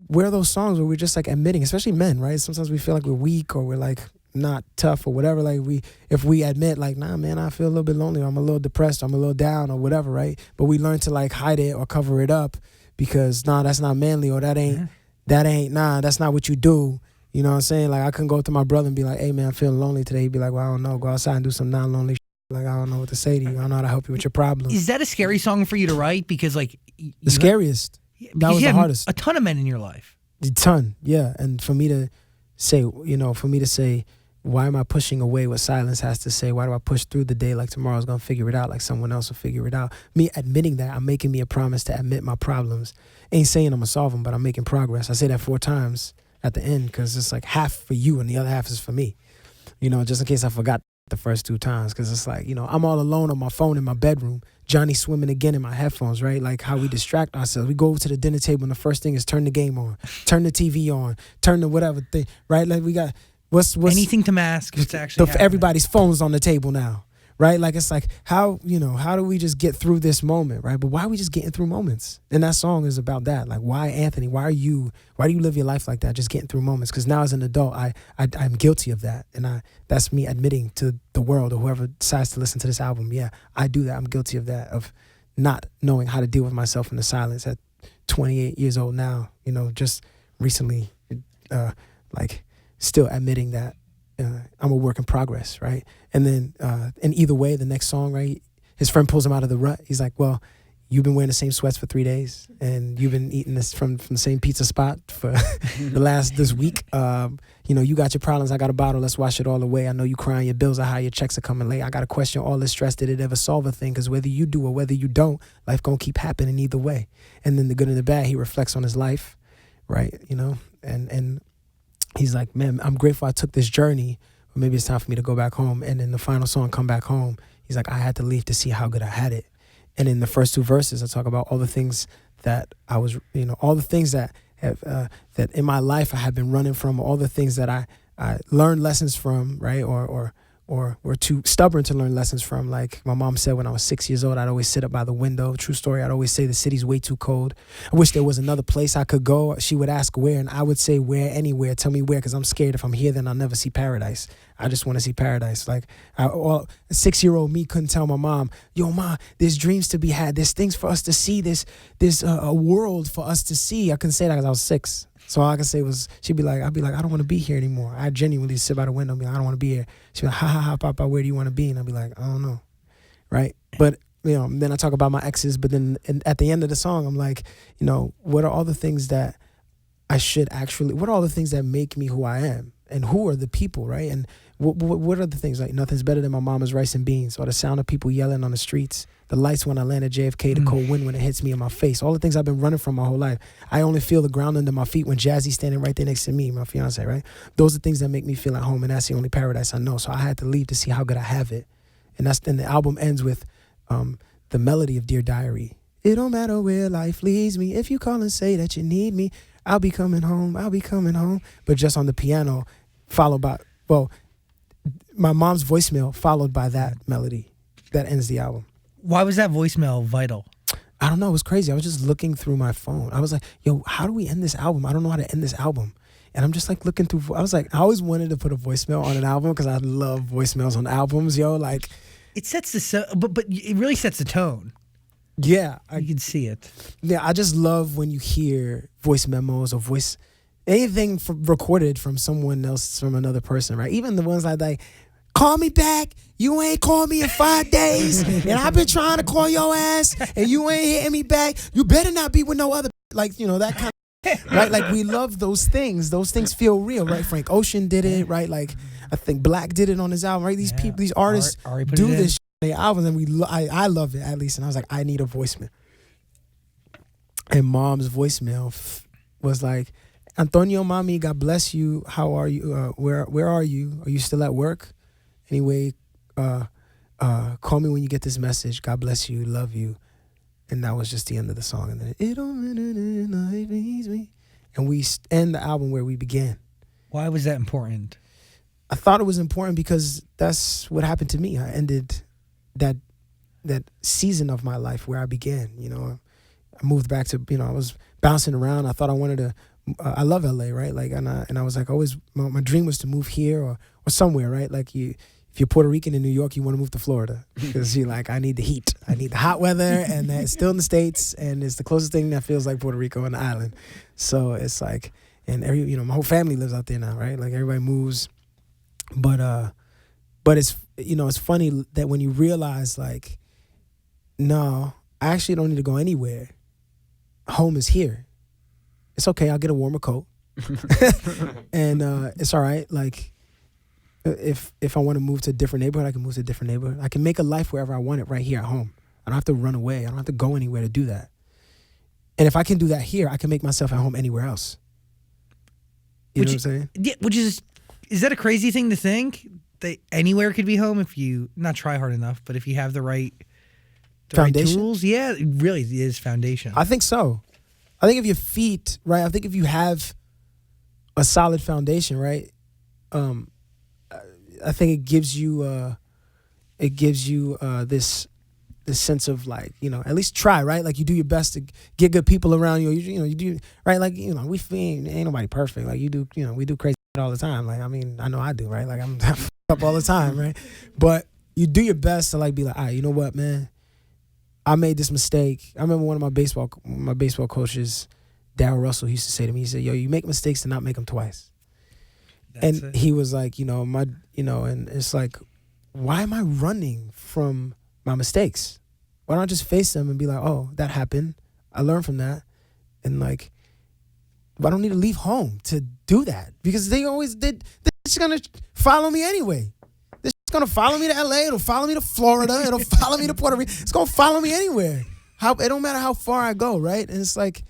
[SPEAKER 1] where are those songs where we're just like admitting, especially men, right? Sometimes we feel like we're weak or we're like not tough or whatever. Like if we admit like, nah, man, I feel a little bit lonely, or I'm a little depressed, or I'm a little down or whatever, right? But we learn to like hide it or cover it up because that's not manly, or that's not what you do. You know what I'm saying? Like I couldn't go to my brother and be like, hey man, I'm feeling lonely today. He'd be like, well, I don't know, go outside and do some non-lonely shit. Like, I don't know what to say to you. I don't know how to help you with your problem.
[SPEAKER 3] Is that a scary song for you to write? Because like
[SPEAKER 1] the scariest. That was the hardest.
[SPEAKER 3] A ton of men in your life.
[SPEAKER 1] A ton, yeah. And for me to say, why am I pushing away what silence has to say? Why do I push through the day like tomorrow's gonna figure it out, like someone else will figure it out? Me admitting that, I'm making me a promise to admit my problems. Ain't saying I'm gonna solve them, but I'm making progress. I say that 4 times at the end because it's like half for you and the other half is for me. Just in case I forgot the first 2 times, because it's like, I'm all alone on my phone in my bedroom, Johnny swimming again in my headphones, right? Like how we distract ourselves. We go over to the dinner table and the first thing is turn the game on, turn the TV on, turn the whatever thing, right? Like we got what's
[SPEAKER 3] anything to mask what's actually
[SPEAKER 1] everybody's phones on the table now, right? Like it's like how do we just get through this moment, right? But why are we just getting through moments? And that song is about that. Like, why, Anthony? Why do you live your life like that, just getting through moments? Because now as an adult, I'm guilty of that, and that's me admitting to the world or whoever decides to listen to this album. Yeah, I do that. I'm guilty of that, of not knowing how to deal with myself in the silence at 28 years old now. Just recently, like still admitting that I'm a work in progress, right? And then in either way, the next song, right? his friend pulls him out of the rut. He's like, well, you've been wearing the same sweats for 3 days, and you've been eating this from the same pizza spot for this week. You got your problems. I got a bottle. Let's wash it all away. I know you crying your bills are high. Your checks are coming late. I got to question all this stress. Did it ever solve a thing? Because whether you do or whether you don't, life gonna keep happening either way. And then the good and the bad, he reflects on his life, right? And he's like, man, I'm grateful I took this journey. But maybe it's time for me to go back home. And in the final song, Come Back Home, he's like, I had to leave to see how good I had it. And in the first 2 verses, I talk about all the things that I was, all the things that have, that in my life I had been running from, all the things that I learned lessons from, right? Or were too stubborn to learn lessons from. Like my mom said when I was 6 years old, I'd always sit up by the window. True story, I'd always say the city's way too cold. I wish there was another place I could go. She would ask where, and I would say where, anywhere. Tell me where, because I'm scared if I'm here, then I'll never see paradise. I just want to see paradise. Like a 6-year-old me couldn't tell my mom, yo, Ma, there's dreams to be had. There's things for us to see. There's a world for us to see. I couldn't say that because I was 6. So all I could say was, I'd be like, I don't want to be here anymore. I genuinely sit by the window and be like, I don't want to be here. She'd be like, ha, ha, ha, Papa, where do you want to be? And I'd be like, I don't know, right? But, then I talk about my exes, but then at the end of the song, I'm like, what are all the things that what are all the things that make me who I am? And who are the people, right? And what are the things? Like, nothing's better than my mama's rice and beans, or the sound of people yelling on the streets, the lights when I land at JFK, the cold wind when it hits me in my face, all the things I've been running from my whole life. I only feel the ground under my feet when Jazzy's standing right there next to me, my fiance, right? Those are things that make me feel at home, and that's the only paradise I know. So I had to leave to see how good I have it. And then the album ends with the melody of Dear Diary. It don't matter where life leads me. If you call and say that you need me, I'll be coming home. I'll be coming home. But just on the piano, followed by, my mom's voicemail followed by that melody that ends the album.
[SPEAKER 3] Why was that voicemail vital?
[SPEAKER 1] I don't know. It was crazy. I was just looking through my phone. I was like, yo, how do we end this album? I don't know how to end this album. And I'm just like looking through. I was like, I always wanted to put a voicemail on an album because I love voicemails on albums, yo. Like,
[SPEAKER 3] it sets but it really sets the tone.
[SPEAKER 1] Yeah.
[SPEAKER 3] You can see it.
[SPEAKER 1] Yeah, I just love when you hear voice memos or anything recorded from someone else, from another person, right? Even the ones like, call me back. You ain't called me in 5 days. And I've been trying to call your ass and you ain't hitting me back. You better not be with no other, that kind of, right? Like, we love those things. Those things feel real, right? Frank Ocean did it, right? Like, I think Black did it on his album, right? These people, these artists do this shit on their albums, and I love it, at least. And I was like, I need a voicemail. And Mom's voicemail was like, Antonio, Mami, God bless you. How are you? Where are you? Are you still at work? Anyway, call me when you get this message. God bless you. Love you. And that was just the end of the song. And then it don't matter, life needs me. And we end the album where we began.
[SPEAKER 3] Why was that important?
[SPEAKER 1] I thought it was important because that's what happened to me. I ended that season of my life where I began. I moved back to, I was bouncing around. I thought I wanted to. I love LA, right? Like, and I was like, always, my dream was to move here or somewhere, right? Like, if you're Puerto Rican in New York, you want to move to Florida because you're like, I need the heat, I need the hot weather, and it's still in the States, and it's the closest thing that feels like Puerto Rico on the island. So it's like, and my whole family lives out there now, right? Like, everybody moves, but it's it's funny that when you realize, like, no, I actually don't need to go anywhere. Home is here. It's okay. I'll get a warmer coat, and it's all right. Like, if I want to move to a different neighborhood, I can move to a different neighborhood. I can make a life wherever I want it right here at home. I don't have to run away. I don't have to go anywhere to do that. And if I can do that here, I can make myself at home anywhere else. You know what I'm saying?
[SPEAKER 3] Yeah. Is that a crazy thing to think that anywhere could be home if you not try hard enough, but if you have the right
[SPEAKER 1] foundation?
[SPEAKER 3] Right tools? Yeah, it really is foundation.
[SPEAKER 1] I think so. I think if your feet, right? I think if you have a solid foundation, right? I think it gives you this sense of, like, at least try, right? Like, you do your best to get good people around you. You do, right? Like, ain't nobody perfect. Like, you do, we do crazy shit all the time. Like, I mean, I know I do, right? Like, I'm up all the time, right? But you do your best to, like, be like, all right, you know what, man? I made this mistake. I remember one of my baseball coaches, Darryl Russell, he used to say to me, he said, yo, you make mistakes to not make them twice. He was like, and it's like, why am I running from my mistakes? Why don't I just face them and be like, oh, that happened. I learned from that. And like, I don't need to leave home to do that because they're just going to follow me anyway. They're just going to follow me to LA. It'll follow me to Florida. It'll follow me to Puerto Rico. It's going to follow me anywhere. It don't matter how far I go, right? And it's like,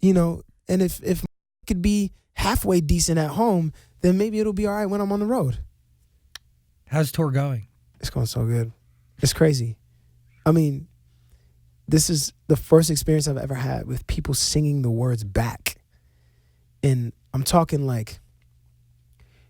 [SPEAKER 1] you know, and if I could be halfway decent at home, then maybe it'll be all right when I'm on the road.
[SPEAKER 3] How's tour going?
[SPEAKER 1] It's going so good. It's crazy. I mean, this is the first experience I've ever had with people singing the words back. And I'm talking like,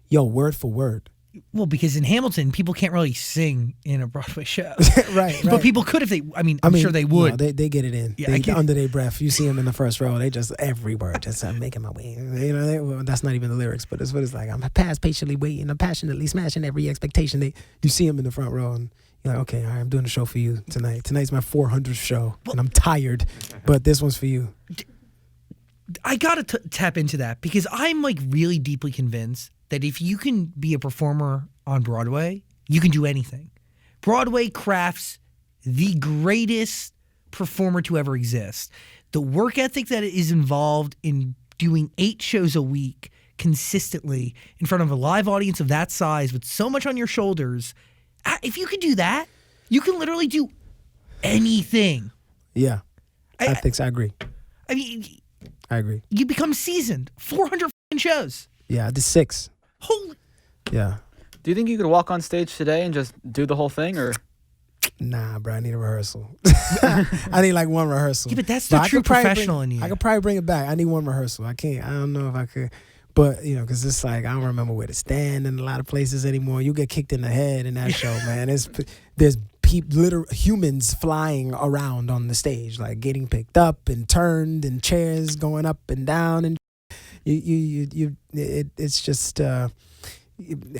[SPEAKER 1] yo, word for word.
[SPEAKER 3] Well, because in Hamilton, people can't really sing in a Broadway show.
[SPEAKER 1] right.
[SPEAKER 3] But people could if they, I'm sure they would.
[SPEAKER 1] No, they get it in.
[SPEAKER 3] Yeah,
[SPEAKER 1] under their breath. You see them in the first row. They just, every word, just I'm making my way. You know, well, that's not even the lyrics, but it's what it's like. I'm past patiently waiting. I'm passionately smashing every expectation. You see them in the front row and you're like, okay, all right, I'm doing a show for you tonight. Tonight's my 400th show and I'm tired, but this one's for you.
[SPEAKER 3] I got to tap into that because I'm like really deeply convinced that if you can be a performer on Broadway, you can do anything. Broadway crafts the greatest performer to ever exist. The work ethic that is involved in doing 8 shows a week consistently in front of a live audience of that size with so much on your shoulders, if you can do that, you can literally do anything.
[SPEAKER 1] Yeah, I think so. I agree.
[SPEAKER 3] I mean,
[SPEAKER 1] I agree.
[SPEAKER 3] You become seasoned. 400 shows.
[SPEAKER 1] Yeah, I did 6.
[SPEAKER 3] Holy.
[SPEAKER 1] Yeah.
[SPEAKER 4] Do you think you could walk on stage today and just do the whole thing, or?
[SPEAKER 1] Nah, bro, I need a rehearsal. I need like one rehearsal.
[SPEAKER 3] Yeah, but that's the true professional in you.
[SPEAKER 1] I could probably bring it back. I need one rehearsal. I don't know if I could. But, you know, because it's like, I don't remember where to stand in a lot of places anymore. You get kicked in the head in that show, man. There's literal humans flying around on the stage, like getting picked up and turned and chairs going up and down. And it's just...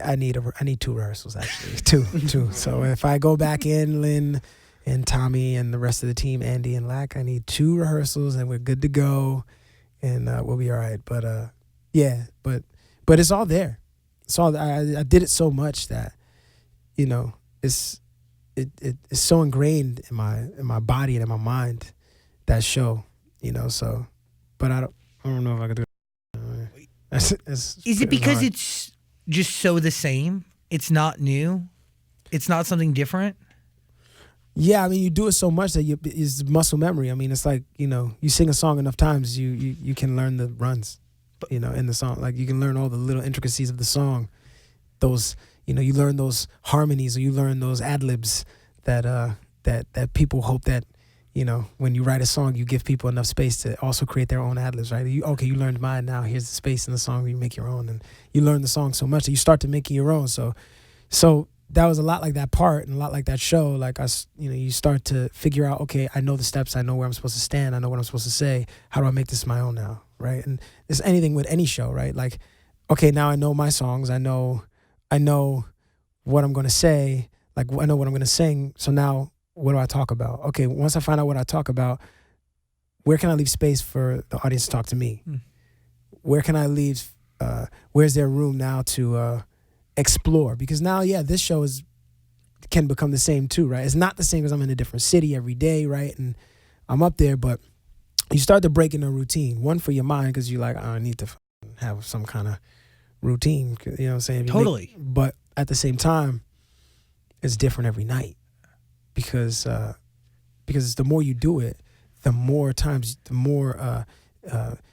[SPEAKER 1] I need 2 rehearsals actually, two. So if I go back in, Lynn and Tommy and the rest of the team, Andy and Lack, I need 2 rehearsals and we're good to go, and we'll be all right. But yeah, but it's all there. It's all I did it so much that, you know, it's so ingrained in my body and in my mind, that show, you know. So, but I don't know if I could do it.
[SPEAKER 3] Is it because it's just so the same? It's not new? It's not something different?
[SPEAKER 1] Yeah, I mean, you do it so much that it's muscle memory. I mean, it's like, you know, you sing a song enough times, you can learn the runs, you know, in the song. Like, you can learn all the little intricacies of the song. Those, you know, you learn those harmonies, or you learn those ad-libs that people hope that, you know, when you write a song, you give people enough space to also create their own ad-libs, right? You learned mine, now here's the space in the song where you make your own. And you learn the song so much that you start to make your own. So that was a lot like that part and a lot like that show. Like, you start to figure out, okay, I know the steps, I know where I'm supposed to stand, I know what I'm supposed to say. How do I make this my own now, right? And it's anything with any show, right? Like, okay, now I know my songs, I know what I'm going to say, like I know what I'm going to sing. So now, what do I talk about? Okay, once I find out what I talk about, where can I leave space for the audience to talk to me? Where can I leave, where's there room now to explore? Because now, yeah, this show can become the same too, right? It's not the same because I'm in a different city every day, right? And I'm up there, but you start to break in a routine. One, for your mind, because you're like, I need to have some kind of routine, you know what I'm saying?
[SPEAKER 3] Totally.
[SPEAKER 1] But at the same time, it's different every night. Because the more you do it, the more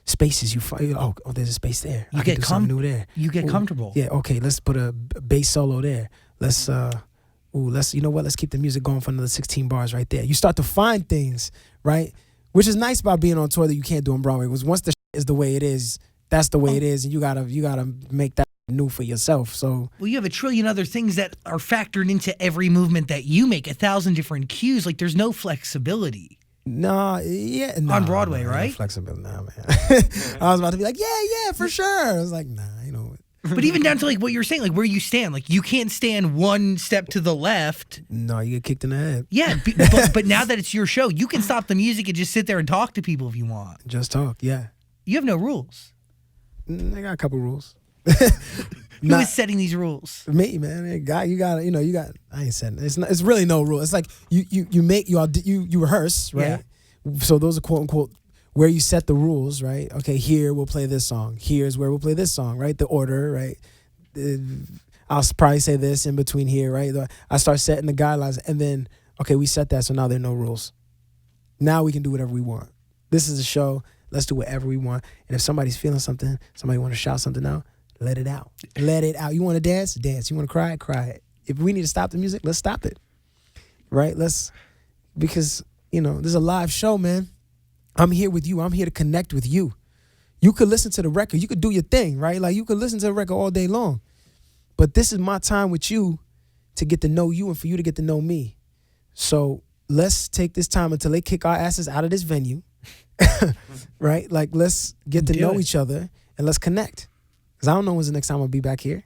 [SPEAKER 1] spaces you find. Oh, there's a space there. I can do something new there.
[SPEAKER 3] You get comfortable.
[SPEAKER 1] Yeah. Okay. Let's put a bass solo there. Let's you know what? Let's keep the music going for another 16 bars right there. You start to find things, right? Which is nice about being on tour that you can't do on Broadway. Because once the is the way it is, that's the way it is, and you gotta make that new for yourself. So, well,
[SPEAKER 3] you have a trillion other things that are factored into every movement that you make, 1,000 different cues. Like, there's no flexibility.
[SPEAKER 1] On
[SPEAKER 3] Broadway, right?
[SPEAKER 1] No flexibility, man. I was about to be like, yeah, for sure. I was like, nah, you know.
[SPEAKER 3] But even down to like what you're saying, like where you stand, like you can't stand one step to the left.
[SPEAKER 1] No, you get kicked in the head.
[SPEAKER 3] Yeah, but now that it's your show, you can stop the music and just sit there and talk to people if you want.
[SPEAKER 1] Just talk, yeah.
[SPEAKER 3] You have no rules.
[SPEAKER 1] I got a couple rules.
[SPEAKER 3] Who is setting these rules?
[SPEAKER 1] Me, man. Hey, guy, you got. I ain't saying it's really no rule. It's like you rehearse, right? Yeah. So those are quote unquote where you set the rules, right? Okay, here we'll play this song. Here's where we'll play this song, right? The order, right? I'll probably say this in between here, right? I start setting the guidelines, and then okay, we set that, so now there are no rules. Now we can do whatever we want. This is a show. Let's do whatever we want. And if somebody's feeling something, somebody want to shout something out, let it out. Let it out. You want to dance? Dance. You want to cry? Cry. If we need to stop the music, let's stop it. Right? Because, this is a live show, man. I'm here with you. I'm here to connect with you. You could listen to the record. You could do your thing, right? Like you could listen to the record all day long. But this is my time with you to get to know you and for you to get to know me. So let's take this time until they kick our asses out of this venue. Right? Like let's get to know each other and let's connect. Because I don't know when's the next time I'll be back here.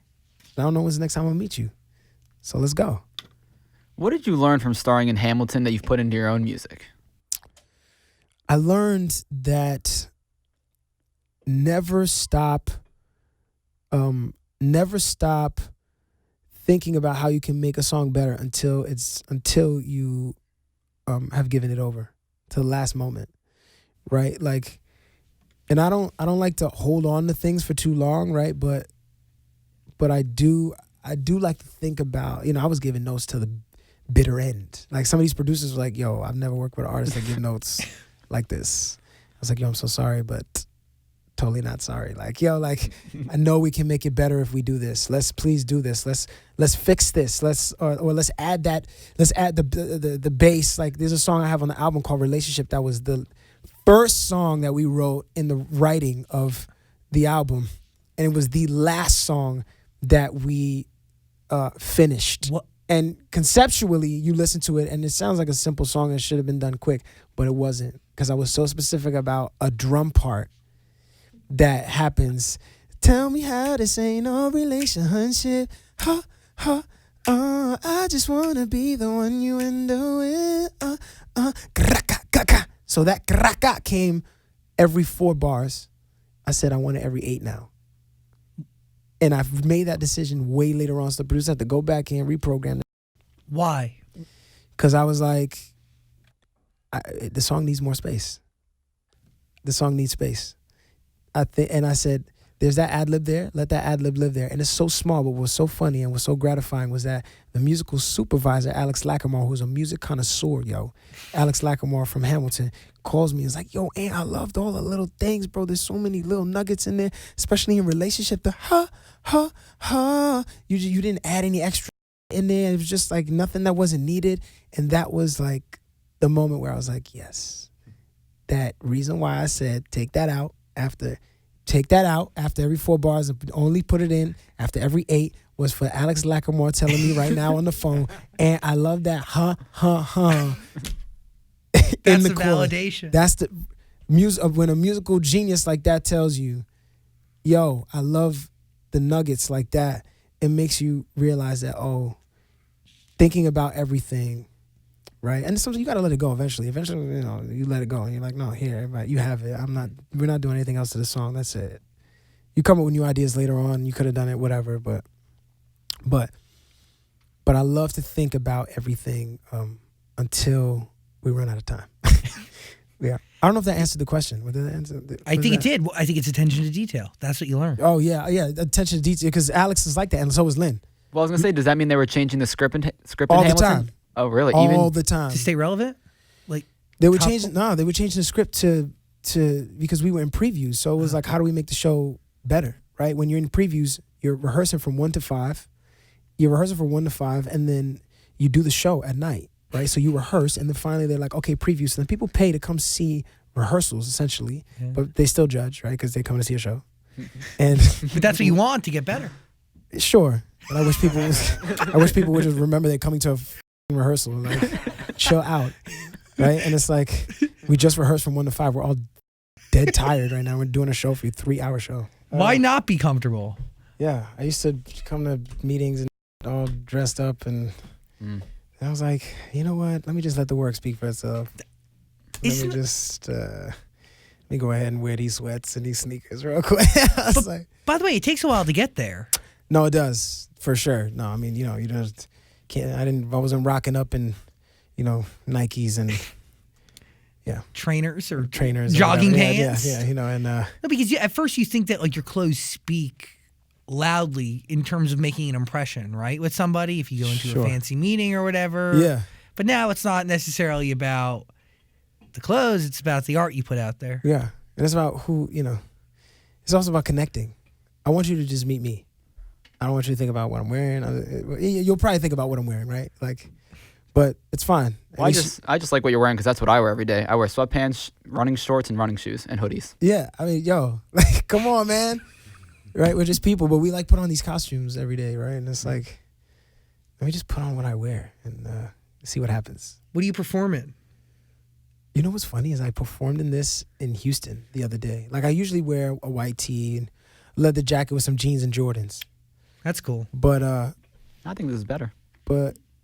[SPEAKER 1] I don't know when's the next time I'll meet you. So let's go.
[SPEAKER 4] What did you learn from starring in Hamilton that you've put into your own music?
[SPEAKER 1] I learned that never stop thinking about how you can make a song better until you have given it over to the last moment. Right? Like, and I don't like to hold on to things for too long, right? But I do like to think about, I was giving notes to the bitter end. Like some of these producers were like, yo, I've never worked with an artist that give notes like this. I was like, yo, I'm so sorry, but totally not sorry. Like, yo, like I know we can make it better if we do this. Let's please do this. Let's fix this. Let's add that. Let's add the bass. Like there's a song I have on the album called Relationship that was the first song that we wrote in the writing of the album, and it was the last song that we finished. What? And conceptually, you listen to it, and it sounds like a simple song that should have been done quick, but it wasn't, because I was so specific about a drum part that happens. Tell me how this ain't no relationship. Ha, ha, I just want to be the one you end up with. So that kraka came every 4 bars. I said I want it every 8 now. And I've made that decision way later on. So the producer had to go back and reprogram that.
[SPEAKER 3] Why?
[SPEAKER 1] Because I was like, the song needs more space. The song needs space. And I said, there's that ad-lib there. Let that ad-lib live there. And it's so small, but what's so funny and what's so gratifying was that the musical supervisor, Alex Lackamore, who's a music connoisseur, Alex Lackamore from Hamilton, calls me and is like, yo, Aunt, I loved all the little things, bro. There's so many little nuggets in there, especially in relationship. The ha, ha, ha. You didn't add any extra in there. It was just like nothing that wasn't needed. And that was like the moment where I was like, yes. That reason why I said take that out after every 4 bars and only put it in after every 8 was for Alex Lackamore telling me right now on the phone, and I love that
[SPEAKER 3] That's the validation.
[SPEAKER 1] That's the music when a musical genius like that tells you, yo, I love the nuggets like that. It makes you realize that, thinking about everything, right? And sometimes you got to let it go eventually. Eventually, you let it go. And you're like, no, here, right, you have it. We're not doing anything else to the song. That's it. You come up with new ideas later on. You could have done it, whatever. But I love to think about everything until we run out of time. Yeah. I don't know if that answered the question.
[SPEAKER 3] I think it did. I think it's attention to detail. That's what you learned.
[SPEAKER 1] Oh, yeah. Attention to detail. Because Alex is like that, and so is Lin.
[SPEAKER 4] Well, I was going to say, does that mean they were changing the script in
[SPEAKER 1] all
[SPEAKER 4] Hamilton?
[SPEAKER 1] The time.
[SPEAKER 4] Oh, really?
[SPEAKER 1] All the time.
[SPEAKER 3] To stay relevant? Like
[SPEAKER 1] they were changing the script to because we were in previews. So it was like, how do we make the show better, right? When you're in previews, you're rehearsing from 1 to 5. You're rehearsing from 1 to 5, and then you do the show at night, right? So you rehearse, and then finally they're like, okay, preview. So then people pay to come see rehearsals, essentially, but they still judge, right? Because they come to see a show. And
[SPEAKER 3] but that's what you want to get better.
[SPEAKER 1] Sure. But I wish people would just remember they're coming to a rehearsal and like chill out, right? And it's like we just rehearsed from 1 to 5. We're all dead tired right now. We're doing a show for you, 3-hour show.
[SPEAKER 3] Why not be comfortable?
[SPEAKER 1] Yeah, I used to come to meetings and all dressed up, and I was like, you know what? Let me just let the work speak for itself. Let me me go ahead and wear these sweats and these sneakers real quick. I was like,
[SPEAKER 3] By the way, it takes a while to get there.
[SPEAKER 1] no, it does for sure. No, I mean, you just can't. I wasn't rocking up in, Nikes and
[SPEAKER 3] Trainers or
[SPEAKER 1] trainers, or
[SPEAKER 3] jogging
[SPEAKER 1] whatever.
[SPEAKER 3] pants.
[SPEAKER 1] Yeah, and
[SPEAKER 3] No, because at first you think that like your clothes speak loudly in terms of making an impression, right? With somebody, if you go into
[SPEAKER 1] Sure.
[SPEAKER 3] a fancy meeting or whatever.
[SPEAKER 1] yeah,
[SPEAKER 3] But now it's not necessarily about the clothes; it's about the art you put out there.
[SPEAKER 1] yeah, and it's about who It's also about connecting. I want you to just meet me. I don't want you to think about what I'm wearing. You'll probably think about what I'm wearing, right? Like, but it's fine.
[SPEAKER 4] Well, I just like what you're wearing because that's what I wear every day. I wear sweatpants, running shorts, and running shoes and hoodies.
[SPEAKER 1] Yeah, I mean, like, come on, man. Right, we're just people, but we like put on these costumes every day, right? And it's like, let me just put on what I wear and see what happens.
[SPEAKER 3] What do you perform in?
[SPEAKER 1] You know what's funny is I performed in this in Houston the other day. Like I usually wear a white tee and leather jacket with some jeans and Jordans.
[SPEAKER 3] That's cool.
[SPEAKER 1] But
[SPEAKER 4] I think this is better.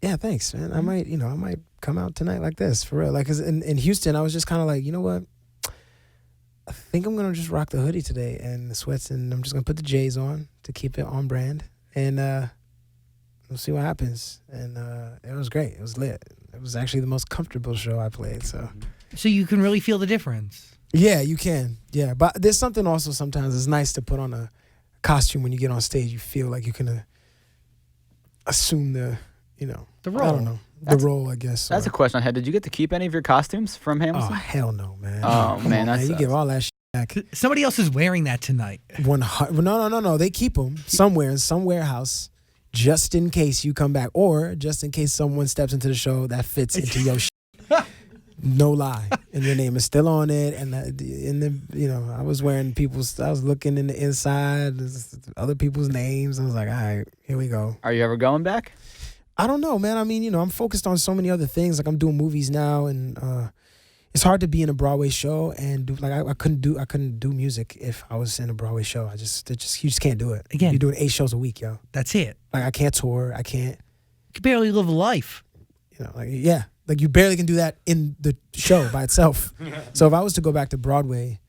[SPEAKER 1] yeah, thanks, man. I might come out tonight like this for real. Like, 'cause in Houston, I was just kind of like, you know what? I think I'm gonna just rock the hoodie today and the sweats, and I'm just gonna put the J's on to keep it on brand, and we'll see what happens. And it was great. It was lit. It was actually the most comfortable show I played.
[SPEAKER 3] So you can really feel the difference.
[SPEAKER 1] Yeah, you can. Yeah, but there's something also sometimes it's nice to put on a costume when you get on stage. You feel like you can assume the
[SPEAKER 3] role.
[SPEAKER 1] I don't know. The role, I guess.
[SPEAKER 4] That's a question I had. Did you get to keep any of your costumes from
[SPEAKER 1] Oh,
[SPEAKER 4] Hamilton?
[SPEAKER 1] hell no, man.
[SPEAKER 4] Oh,
[SPEAKER 1] Come
[SPEAKER 4] man,
[SPEAKER 1] on,
[SPEAKER 4] that
[SPEAKER 1] You
[SPEAKER 4] sucks.
[SPEAKER 1] give all that shit back.
[SPEAKER 3] Somebody else is wearing that tonight.
[SPEAKER 1] No. They keep them somewhere in some warehouse just in case you come back or just in case someone steps into the show that fits into your shit. No lie. And your name is still on it. And I was wearing I was looking in the inside, other people's names. I was like, all right, here we go.
[SPEAKER 4] Are you ever going back?
[SPEAKER 1] I don't know, man. I mean, I'm focused on so many other things. Like I'm doing movies now, and it's hard to be in a Broadway show and do like I couldn't do music if I was in a Broadway show. You just can't do it.
[SPEAKER 3] Again.
[SPEAKER 1] You're doing 8 shows a week, yo.
[SPEAKER 3] That's it.
[SPEAKER 1] Like I can't tour. I can't.
[SPEAKER 3] You can barely live a life.
[SPEAKER 1] Like you barely can do that in the show by itself. So if I was to go back to Broadway,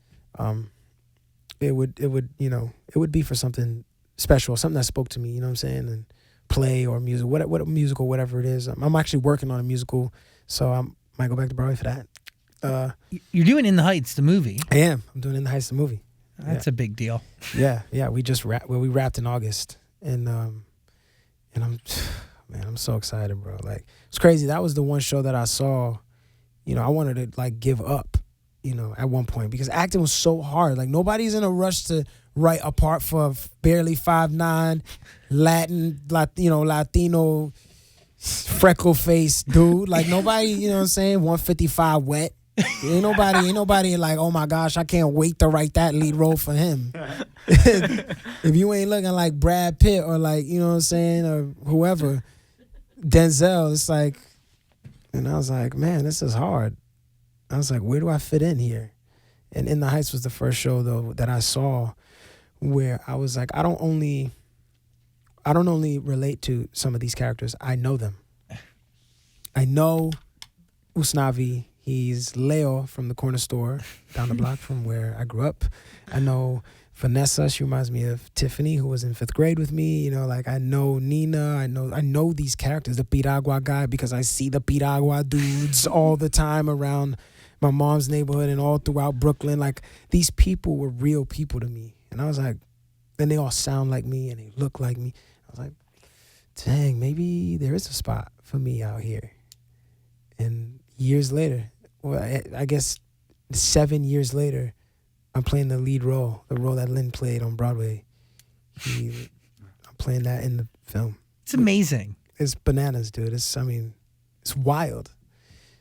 [SPEAKER 1] it would be for something special, something that spoke to me. You know what I'm saying? And play or music, what musical, whatever it is. I'm actually working on a musical, so I might go back to Broadway for that.
[SPEAKER 3] You're doing In the Heights, the movie.
[SPEAKER 1] I am. I'm doing In the Heights, the movie.
[SPEAKER 3] That's a big deal.
[SPEAKER 1] Yeah. We just we wrapped in August, and I'm I'm so excited, bro. Like it's crazy. That was the one show that I saw. I wanted to like give up. At one point because acting was so hard. Like nobody's in a rush to write a part for barely 5'9", Latino, freckle face dude. Like nobody, you know what I'm saying, 155 wet. Ain't nobody like, oh my gosh, I can't wait to write that lead role for him. If you ain't looking like Brad Pitt or like, you know what I'm saying, or whoever, Denzel, it's like, and I was like, man, this is hard. I was like, where do I fit in here? And In the Heights was the first show though that I saw where I was like, I don't only relate to some of these characters, I know them. I know Usnavi. He's Leo from the corner store down the block from where I grew up. I know Vanessa. She reminds me of Tiffany, who was in 5th grade with me. Like I know Nina. I know these characters, the Piragua guy, because I see the Piragua dudes all the time around my mom's neighborhood and all throughout Brooklyn. Like these people were real people to me. And I was like, then they all sound like me and they look like me. I was like, dang, maybe there is a spot for me out here. And years later, well, I guess 7 years later, I'm playing the lead role, the role that Lin played on Broadway. I'm playing that in the film.
[SPEAKER 3] It's amazing.
[SPEAKER 1] It's bananas, dude. It's wild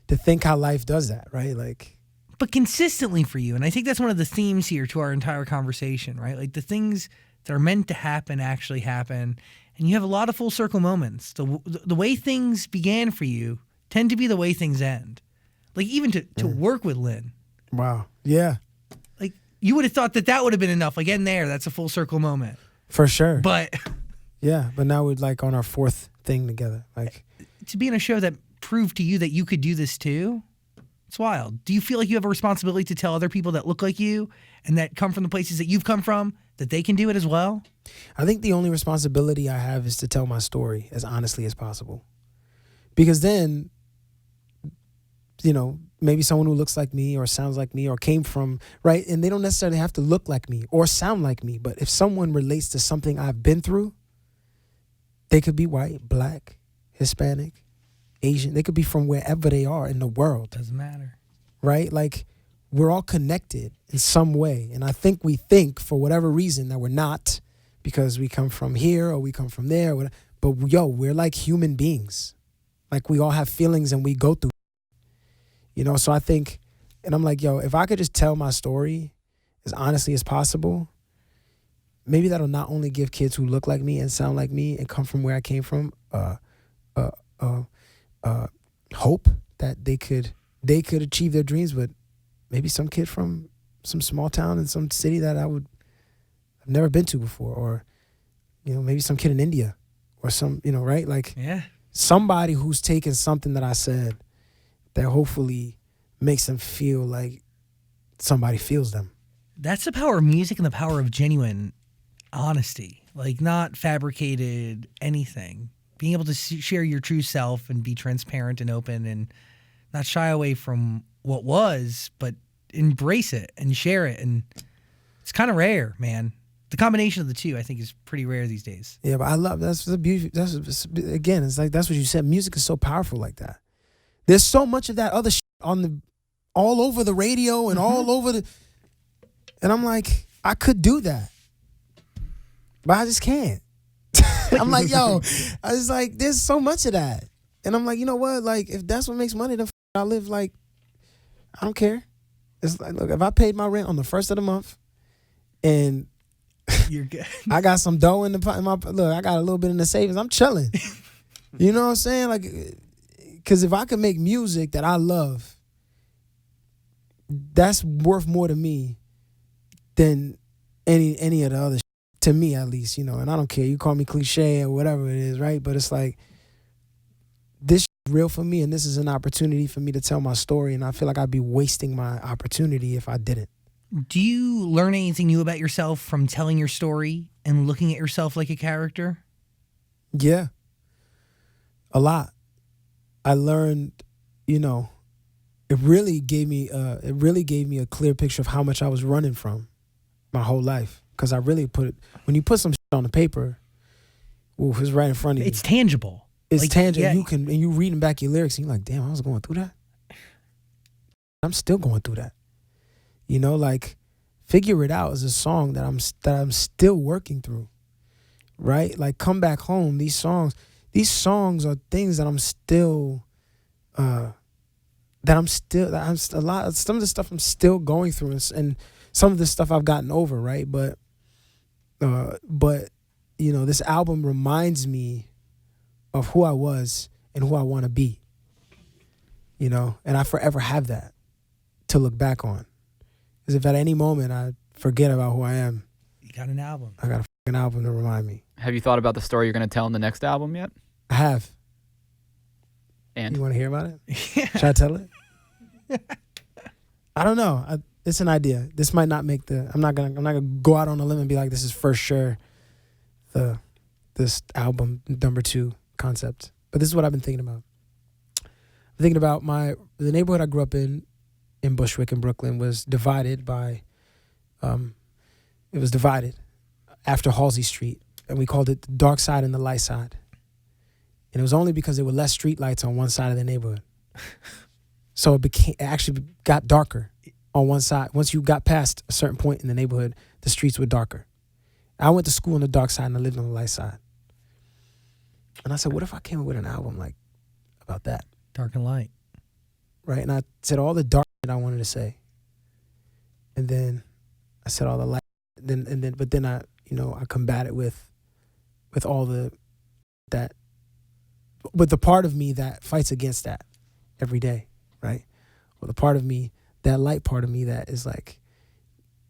[SPEAKER 1] to think how life does that, right? Like,
[SPEAKER 3] But consistently for you. And I think that's one of the themes here to our entire conversation, right? Like the things that are meant to happen actually happen. And you have a lot of full circle moments. The way things began for you tend to be the way things end. Like even to work with Lin.
[SPEAKER 1] wow. Yeah,
[SPEAKER 3] Like you would have thought that would have been enough. Like in there, that's a full circle moment.
[SPEAKER 1] for sure.
[SPEAKER 3] But
[SPEAKER 1] Yeah, but now we're like on our 4th thing together. Like,
[SPEAKER 3] to be in a show that proved to you that you could do this too, It's wild. Do you feel like you have a responsibility to tell other people that look like you and that come from the places that you've come from that they can do it as well?
[SPEAKER 1] I think the only responsibility I have is to tell my story as honestly as possible. Because then, maybe someone who looks like me or sounds like me or came from, right? And they don't necessarily have to look like me or sound like me. But if someone relates to something I've been through, they could be white, black, Hispanic, Asian. They could be from wherever they are in the world.
[SPEAKER 3] Doesn't matter.
[SPEAKER 1] Right? Like, we're all connected in some way. And I think we think for whatever reason that we're not, because we come from here or we come from there. But we're like human beings. Like, we all have feelings and we go through. So I think, and I'm like, if I could just tell my story as honestly as possible, maybe that'll not only give kids who look like me and sound like me and come from where I came from hope that they could achieve their dreams, but maybe some kid from some small town in some city that I've never been to before, or maybe some kid in India or some right, like somebody who's taken something that I said that hopefully makes them feel like somebody feels them.
[SPEAKER 3] That's the power of music and the power of genuine honesty, like not fabricated anything. Being able to share your true self and be transparent and open and not shy away from what was, but embrace it and share it. And it's kind of rare, man. The combination of the two, I think, is pretty rare these days.
[SPEAKER 1] Yeah, but I love that's the beauty. Again, it's like that's what you said. Music is so powerful like that. There's so much of that other shit all over the radio and all over and I'm like, I could do that, but I just can't. I'm like, I was like, there's so much of that, and I'm like, you know what? Like, if that's what makes money, then I live like, I don't care. It's like, look, if I paid my rent on the first of the month, and
[SPEAKER 3] you're good.
[SPEAKER 1] I got some dough in my look, I got a little bit in the savings. I'm chilling. You know what I'm saying? Like, because if I can make music that I love, that's worth more to me than any of the other shit, to me at least, and I don't care. You call me cliche or whatever it is, right? But it's like, this is real for me, and this is an opportunity for me to tell my story, and I feel like I'd be wasting my opportunity if I didn't.
[SPEAKER 3] Do you learn anything new about yourself from telling your story and looking at yourself like a character?
[SPEAKER 1] Yeah. A lot. I learned, it really gave me a clear picture of how much I was running from my whole life. Because I really when you put some shit on the paper, it's right in front of you.
[SPEAKER 3] It's tangible.
[SPEAKER 1] It's
[SPEAKER 3] like,
[SPEAKER 1] tangible.
[SPEAKER 3] Yeah.
[SPEAKER 1] You reading back your lyrics and you're like, damn, I was going through that. I'm still going through that. Like, Figure It Out is a song that I'm still working through. Right? Like, Come Back Home, these songs are things that some of the stuff I'm still going through, and some of the stuff I've gotten over, right? But this album reminds me of who I was and who I want to be, and I forever have that to look back on. Because if at any moment I forget about who I am,
[SPEAKER 3] you got an album.
[SPEAKER 1] I got a fucking album to remind me.
[SPEAKER 4] Have you thought about the story you're going to tell in the next album yet?
[SPEAKER 1] I have.
[SPEAKER 4] And
[SPEAKER 1] you want to hear about it?
[SPEAKER 3] Yeah.
[SPEAKER 1] Should I tell it? I don't know. It's an idea. This might not make I'm not gonna go out on a limb and be like, this is for sure this album number 2 concept. But this is what I've been thinking about. I'm thinking about the neighborhood I grew up in Bushwick in Brooklyn was divided by it was divided after Halsey Street, and we called it the dark side and the light side. And it was only because there were less street lights on one side of the neighborhood. So it actually got darker on one side. Once you got past a certain point in the neighborhood, the streets were darker. I went to school on the dark side and I lived on the light side. And I said, what if I came up with an album like about that?
[SPEAKER 3] Dark and light.
[SPEAKER 1] Right? And I said all the dark shit I wanted to say. And then I said all the light. But then I combat it with all with the part of me that fights against that every day, right? Or the part of me, that light part of me that is like,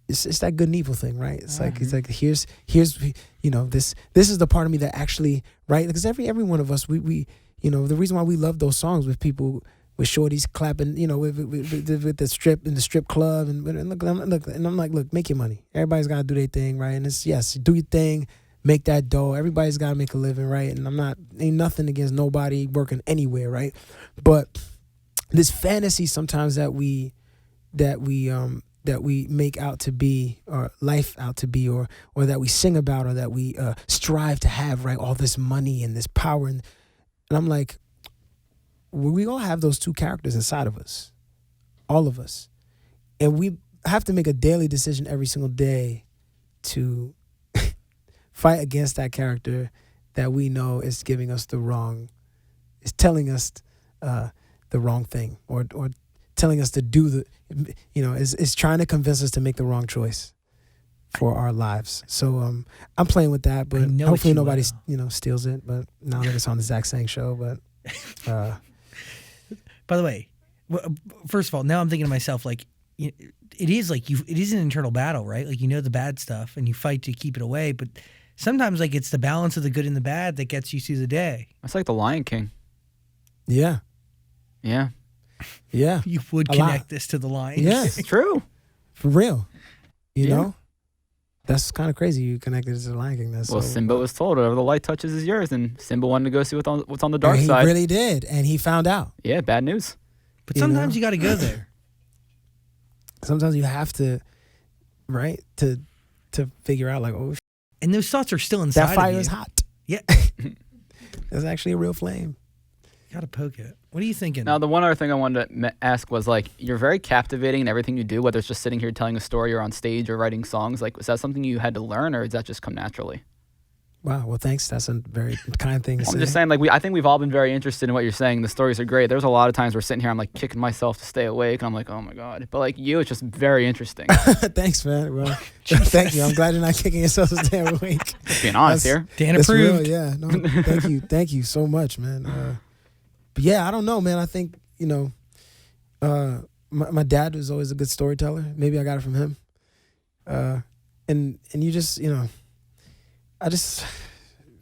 [SPEAKER 1] it's that good and evil thing, right? It's like here's this is the part of me that actually, right? Because every one of us, we the reason why we love those songs with people with shorties clapping, with the strip in the strip club, and I'm like, look, make your money. Everybody's gotta do their thing, right? And it's yes, do your thing, make that dough. Everybody's gotta make a living, right? And ain't nothing against nobody working anywhere, right? But this fantasy sometimes that we make out to be, or life out to be, or that we sing about, or that we strive to have, right? All this money and this power, and I'm like, we all have those two characters inside of us, all of us, and we have to make a daily decision every single day to fight against that character that we know is giving us is telling us the wrong thing, or telling us to do is trying to convince us to make the wrong choice for our lives. So I'm playing with that, but hopefully nobody steals it. But now that it's on the Zach Sang show, but
[SPEAKER 3] by the way, first of all, now I'm thinking to myself, like, it is an internal battle, right? Like, the bad stuff and you fight to keep it away, but sometimes like it's the balance of the good and the bad that gets you through the day.
[SPEAKER 4] That's like the Lion King.
[SPEAKER 1] Yeah.
[SPEAKER 4] Yeah.
[SPEAKER 1] Yeah.
[SPEAKER 3] You would connect this to the Lion.
[SPEAKER 1] Yeah.
[SPEAKER 4] It's true.
[SPEAKER 1] For real. You know? That's kind of crazy. You connected it to the Lion King.
[SPEAKER 4] Well, Simba was told, whatever the light touches is yours, and Simba wanted to go see what's on the dark side.
[SPEAKER 1] He really did, and he found out.
[SPEAKER 4] Yeah, bad news.
[SPEAKER 3] But sometimes you got to go there.
[SPEAKER 1] Sometimes you have to, right, to figure out, like, oh,
[SPEAKER 3] and those thoughts are still inside of you.
[SPEAKER 1] That fire is hot.
[SPEAKER 3] Yeah.
[SPEAKER 1] It's actually a real flame.
[SPEAKER 3] You got to poke it. What are you thinking?
[SPEAKER 4] Now, the one other thing I wanted to ask was, like, you're very captivating in everything you do, whether it's just sitting here telling a story or on stage or writing songs. Like, was that something you had to learn, or did that just come naturally?
[SPEAKER 1] Wow. Well, thanks. That's a very kind thing to say.
[SPEAKER 4] I'm just saying, like, I think we've all been very interested in what you're saying. The stories are great. There's a lot of times we're sitting here, I'm, like, kicking myself to stay awake, and I'm like, oh, my God. But, like, it's just very interesting.
[SPEAKER 1] Thanks, man. Well, thank you. I'm glad you're not kicking yourself to stay awake.
[SPEAKER 4] Just being honest here.
[SPEAKER 3] Dan approved.
[SPEAKER 1] Real, yeah. No, thank you. Thank you so much, man. But yeah, I don't know, man. I think, my dad was always a good storyteller. Maybe I got it from him. And you just,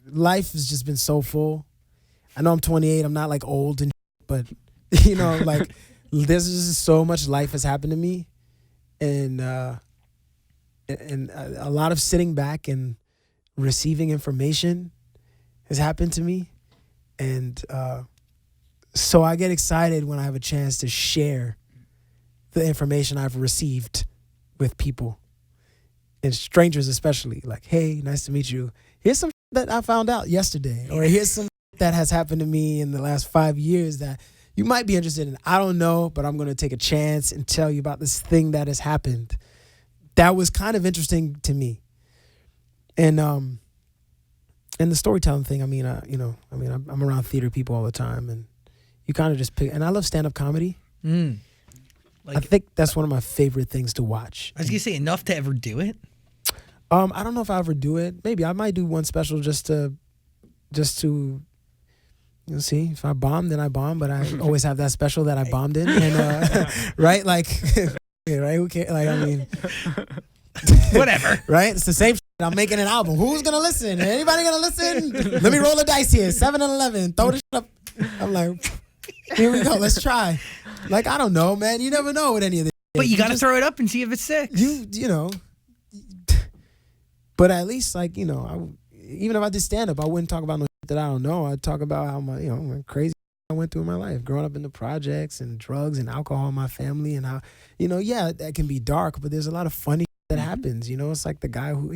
[SPEAKER 1] life has just been so full. I know I'm 28. I'm not like old and but like there's just so much life has happened to me, and a lot of sitting back and receiving information has happened to me, and so I get excited when I have a chance to share the information I've received with people, and strangers especially. Like, hey, nice to meet you. Here's some that I found out yesterday, or here's some that has happened to me in the last 5 years that you might be interested in. I don't know, but I'm going to take a chance and tell you about this thing that has happened. That was kind of interesting to me. And the storytelling thing, I'm around theater people all the time, and you kind of just pick, and I love stand-up comedy. I think that's one of my favorite things to watch.
[SPEAKER 3] I was going to say, enough to ever do it?
[SPEAKER 1] I don't know if I ever do it. Maybe I might do one special just to see if I bomb, then I bomb. But I always have that special that I bombed in, and right, like, right? Who cares? Like, I mean,
[SPEAKER 3] whatever,
[SPEAKER 1] right? It's the same. I'm making an album. Who's gonna listen? Anybody gonna listen? Let me roll the dice here. 7 and 11. Throw the shit up. I'm like, here we go. Let's try. Like, I don't know, man. You never know with any of this.
[SPEAKER 3] But you got to throw it up and see if it sticks.
[SPEAKER 1] You know. But at least, like, even if I did stand up, I wouldn't talk about no shit that I don't know. I'd talk about how crazy I went through in my life, growing up in the projects and drugs and alcohol in my family, and how, that can be dark, but there's a lot of funny that happens. It's like the guy who,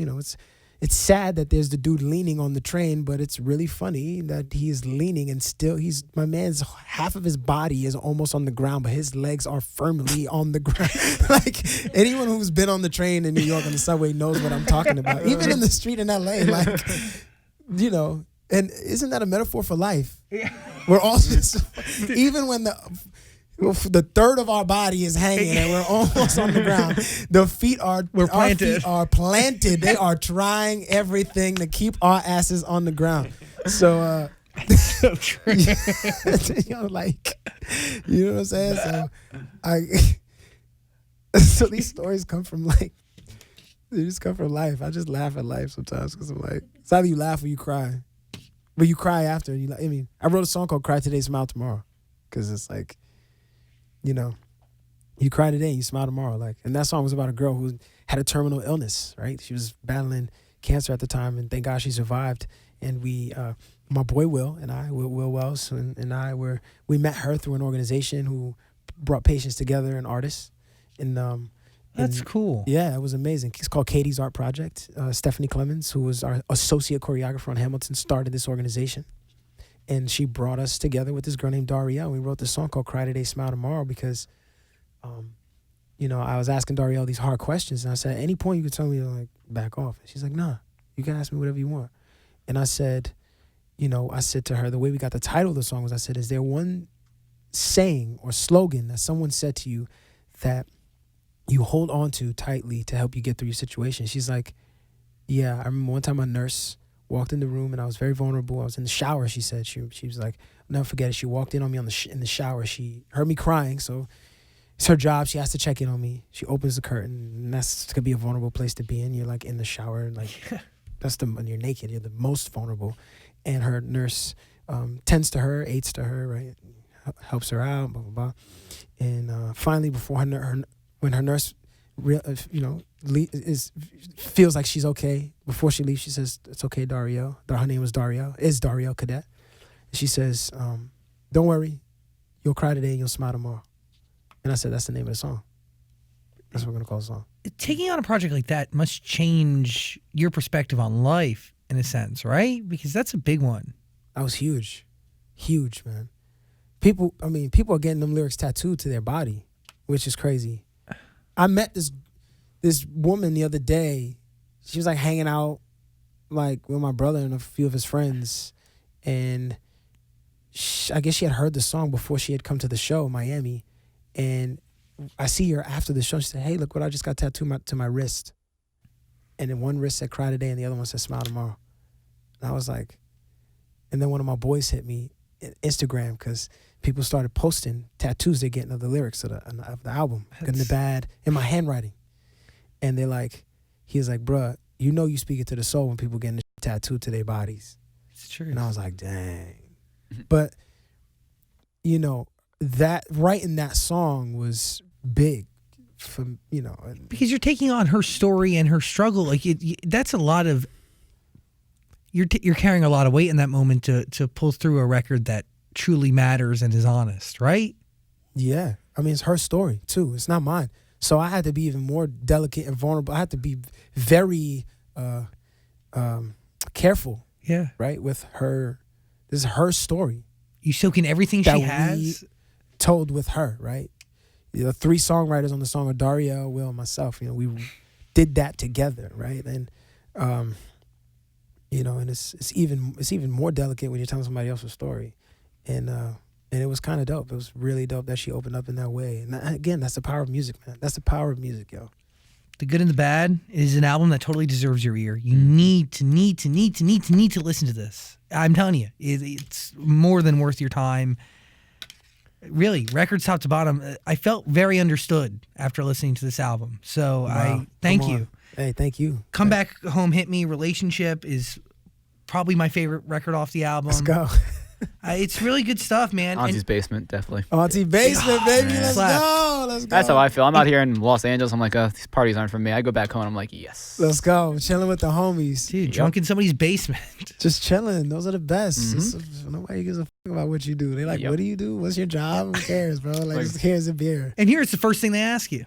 [SPEAKER 1] it's sad that there's the dude leaning on the train, but it's really funny that he's leaning and still my man's half of his body is almost on the ground, but his legs are firmly on the ground. Like, anyone who's been on the train in New York on the subway knows what I'm talking about. Even in the street in LA, like, and isn't that a metaphor for life? Yeah. We're all just, even when the third of our body is hanging and we're almost on the ground, the feet are planted. They are trying everything to keep our asses on the ground. So
[SPEAKER 3] so true.
[SPEAKER 1] Like, you know what I'm saying? So these stories come from, like, they just come from life. I just laugh at life sometimes because I'm like, it's either you laugh or you cry, but you cry after. I wrote a song called "Cry Today, Smile Tomorrow," because it's like, you know, you cry today, you smile tomorrow. Like, and that song was about a girl who had a terminal illness, right? She was battling cancer at the time, and thank God she survived. And we, my boy Will and I, Will Wells and I we met her through an organization who brought patients together and artists. And
[SPEAKER 3] That's cool.
[SPEAKER 1] Yeah, it was amazing. It's called Katie's Art Project. Stephanie Clemens, who was our associate choreographer on Hamilton, started this organization. And she brought us together with this girl named Darielle. We wrote this song called Cry Today, Smile Tomorrow because, you know, I was asking Darielle these hard questions. And I said, at any point you could tell me to, like, back off. And she's like, nah, you can ask me whatever you want. And I said, you know, I said to her, the way we got the title of the song was, I said, is there one saying or slogan that someone said to you that you hold on to tightly to help you get through your situation? She's like, yeah, I remember one time a nurse walked in the room and I was very vulnerable. I was in the shower, she said. She was like, I'll never forget it. She walked in on me in the shower. She heard me crying, so it's her job. She has to check in on me. She opens the curtain, and that's going to be a vulnerable place to be in. You're like in the shower, like when you're naked, you're the most vulnerable. And her nurse tends to her, aids to her, right? Helps her out, blah, blah, blah. And finally, before when her nurse, feels like she's okay, before she leaves, she says, it's okay, Darielle. Her name was Darielle, is Darielle Cadet. She says, don't worry, you'll cry today and you'll smile tomorrow. And I said, that's the name of the song. That's what we're going to call the song.
[SPEAKER 3] Taking on a project like that must change your perspective on life in a sense, right? Because that's a big one.
[SPEAKER 1] That was huge. Huge, man. People are getting them lyrics tattooed to their body, which is crazy. I met this woman the other day. She was like hanging out like with my brother and a few of his friends. And I guess she had heard the song before she had come to the show in Miami. And I see her after the show. She said, hey, look what I just got tattooed to my wrist. And then one wrist said cry today and the other one said smile tomorrow. And I was like, and then one of my boys hit me on Instagram because people started posting tattoos they're getting of the lyrics of the album, Good and the Bad, in my handwriting. And they're like, he was like, bruh, you know you speak it to the soul when people getting tattooed to their bodies.
[SPEAKER 3] It's true.
[SPEAKER 1] And I was like, dang. But, you know, that writing that song was big for, you know.
[SPEAKER 3] Because you're taking on her story and her struggle. Like, that's a lot of, you're carrying a lot of weight in that moment to pull through a record that truly matters and is honest, right?
[SPEAKER 1] Yeah. I mean, it's her story, too. It's not mine. So I had to be even more delicate and vulnerable. I had to be very careful.
[SPEAKER 3] Yeah.
[SPEAKER 1] Right? With her. This is her story.
[SPEAKER 3] You soak in everything she has.
[SPEAKER 1] We told with her, right? The 3 songwriters on the song are Darielle, Will, and myself. You know, we did that together, right? And you know, and it's even more delicate when you're telling somebody else's story. And it was kind of dope. It was really dope that she opened up in that way. And again, that's the power of music, man. That's the power of music, yo.
[SPEAKER 3] The Good and the Bad is an album that totally deserves your ear. You need to listen to this. I'm telling you, it's more than worth your time. Really, records top to bottom. I felt very understood after listening to this album. So wow. I thank you.
[SPEAKER 1] Hey, thank you.
[SPEAKER 3] Come Back Home Hit Me. Relationship is probably my favorite record off the album.
[SPEAKER 1] Let's go.
[SPEAKER 3] It's really good stuff, man.
[SPEAKER 4] Auntie's Basement, definitely.
[SPEAKER 1] Auntie's Basement, baby. Let's go. Let's go.
[SPEAKER 4] That's how I feel. I'm out here in Los Angeles. I'm like, these parties aren't for me. I go back home and I'm like, yes.
[SPEAKER 1] Let's go. Chilling with the homies.
[SPEAKER 3] Dude, drunk in somebody's basement.
[SPEAKER 1] Just chilling. Those are the best. Nobody gives a fuck about what you do. They like, what do you do? What's your job? Who cares, bro? Like, here's a beer.
[SPEAKER 3] And here's the first thing they ask you.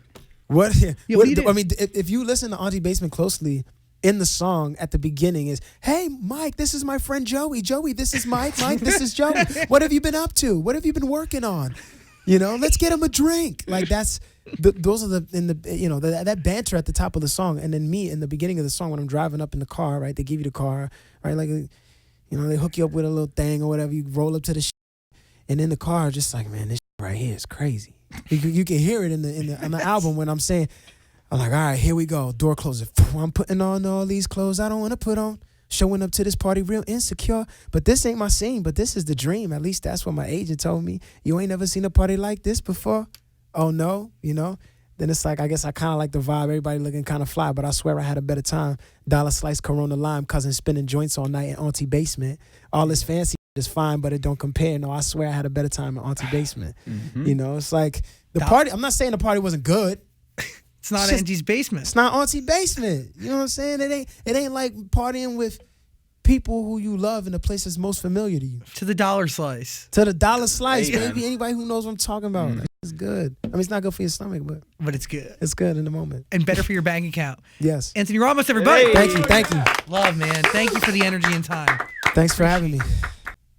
[SPEAKER 1] What do you do?
[SPEAKER 3] I
[SPEAKER 1] mean, if you listen to Auntie Basement closely, in the song at the beginning is, hey, Mike, this is my friend Joey. Joey, this is Mike. Mike, this is Joey. What have you been up to? What have you been working on? You know, let's get him a drink. Like those are that banter at the top of the song. And then me in the beginning of the song when I'm driving up in the car, right? They give you the car, right? Like, you know, they hook you up with a little thing or whatever. You roll up to the and in the car, just like, man, this right here is crazy. You can hear it in the album when I'm saying, I'm like, all right, here we go. Door closes. I'm putting on all these clothes I don't want to put on. Showing up to this party real insecure. But this ain't my scene, but this is the dream. At least that's what my agent told me. You ain't never seen a party like this before? Oh, no? You know? Then it's like, I guess I kind of like the vibe. Everybody looking kind of fly, but I swear I had a better time. Dollar Slice, Corona Lime, cousin spinning joints all night in Auntie Basement. All this fancy is fine, but it don't compare. No, I swear I had a better time in Auntie Basement. You know, it's like The party. I'm not saying the party wasn't good.
[SPEAKER 3] It's not
[SPEAKER 1] just-
[SPEAKER 3] Angie's basement.
[SPEAKER 1] It's not Auntie Basement. You know what I'm saying? It ain't like partying with people who you love in the place that's most familiar to you.
[SPEAKER 3] To the dollar slice.
[SPEAKER 1] To the dollar slice,
[SPEAKER 4] Hey,
[SPEAKER 1] baby. Anybody who knows what I'm talking about. It's good. I mean, it's not good for your stomach, but
[SPEAKER 3] It's good.
[SPEAKER 1] it's good in the moment.
[SPEAKER 3] And better for your bank account.
[SPEAKER 1] Yes.
[SPEAKER 3] Anthony Ramos, everybody.
[SPEAKER 4] Hey.
[SPEAKER 1] Thank you.
[SPEAKER 3] Love, man. Thank you for the energy and time.
[SPEAKER 1] Thanks for having me.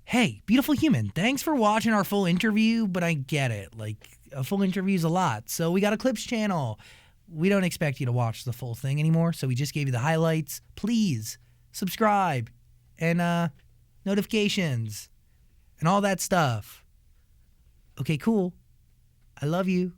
[SPEAKER 3] Hey, beautiful human. Thanks for watching our full interview, but I get it. Like, a full interview is a lot. So we got a clips channel. We don't expect you to watch the full thing anymore, so we just gave you the highlights. Please subscribe and notifications and all that stuff. Okay, cool. I love you.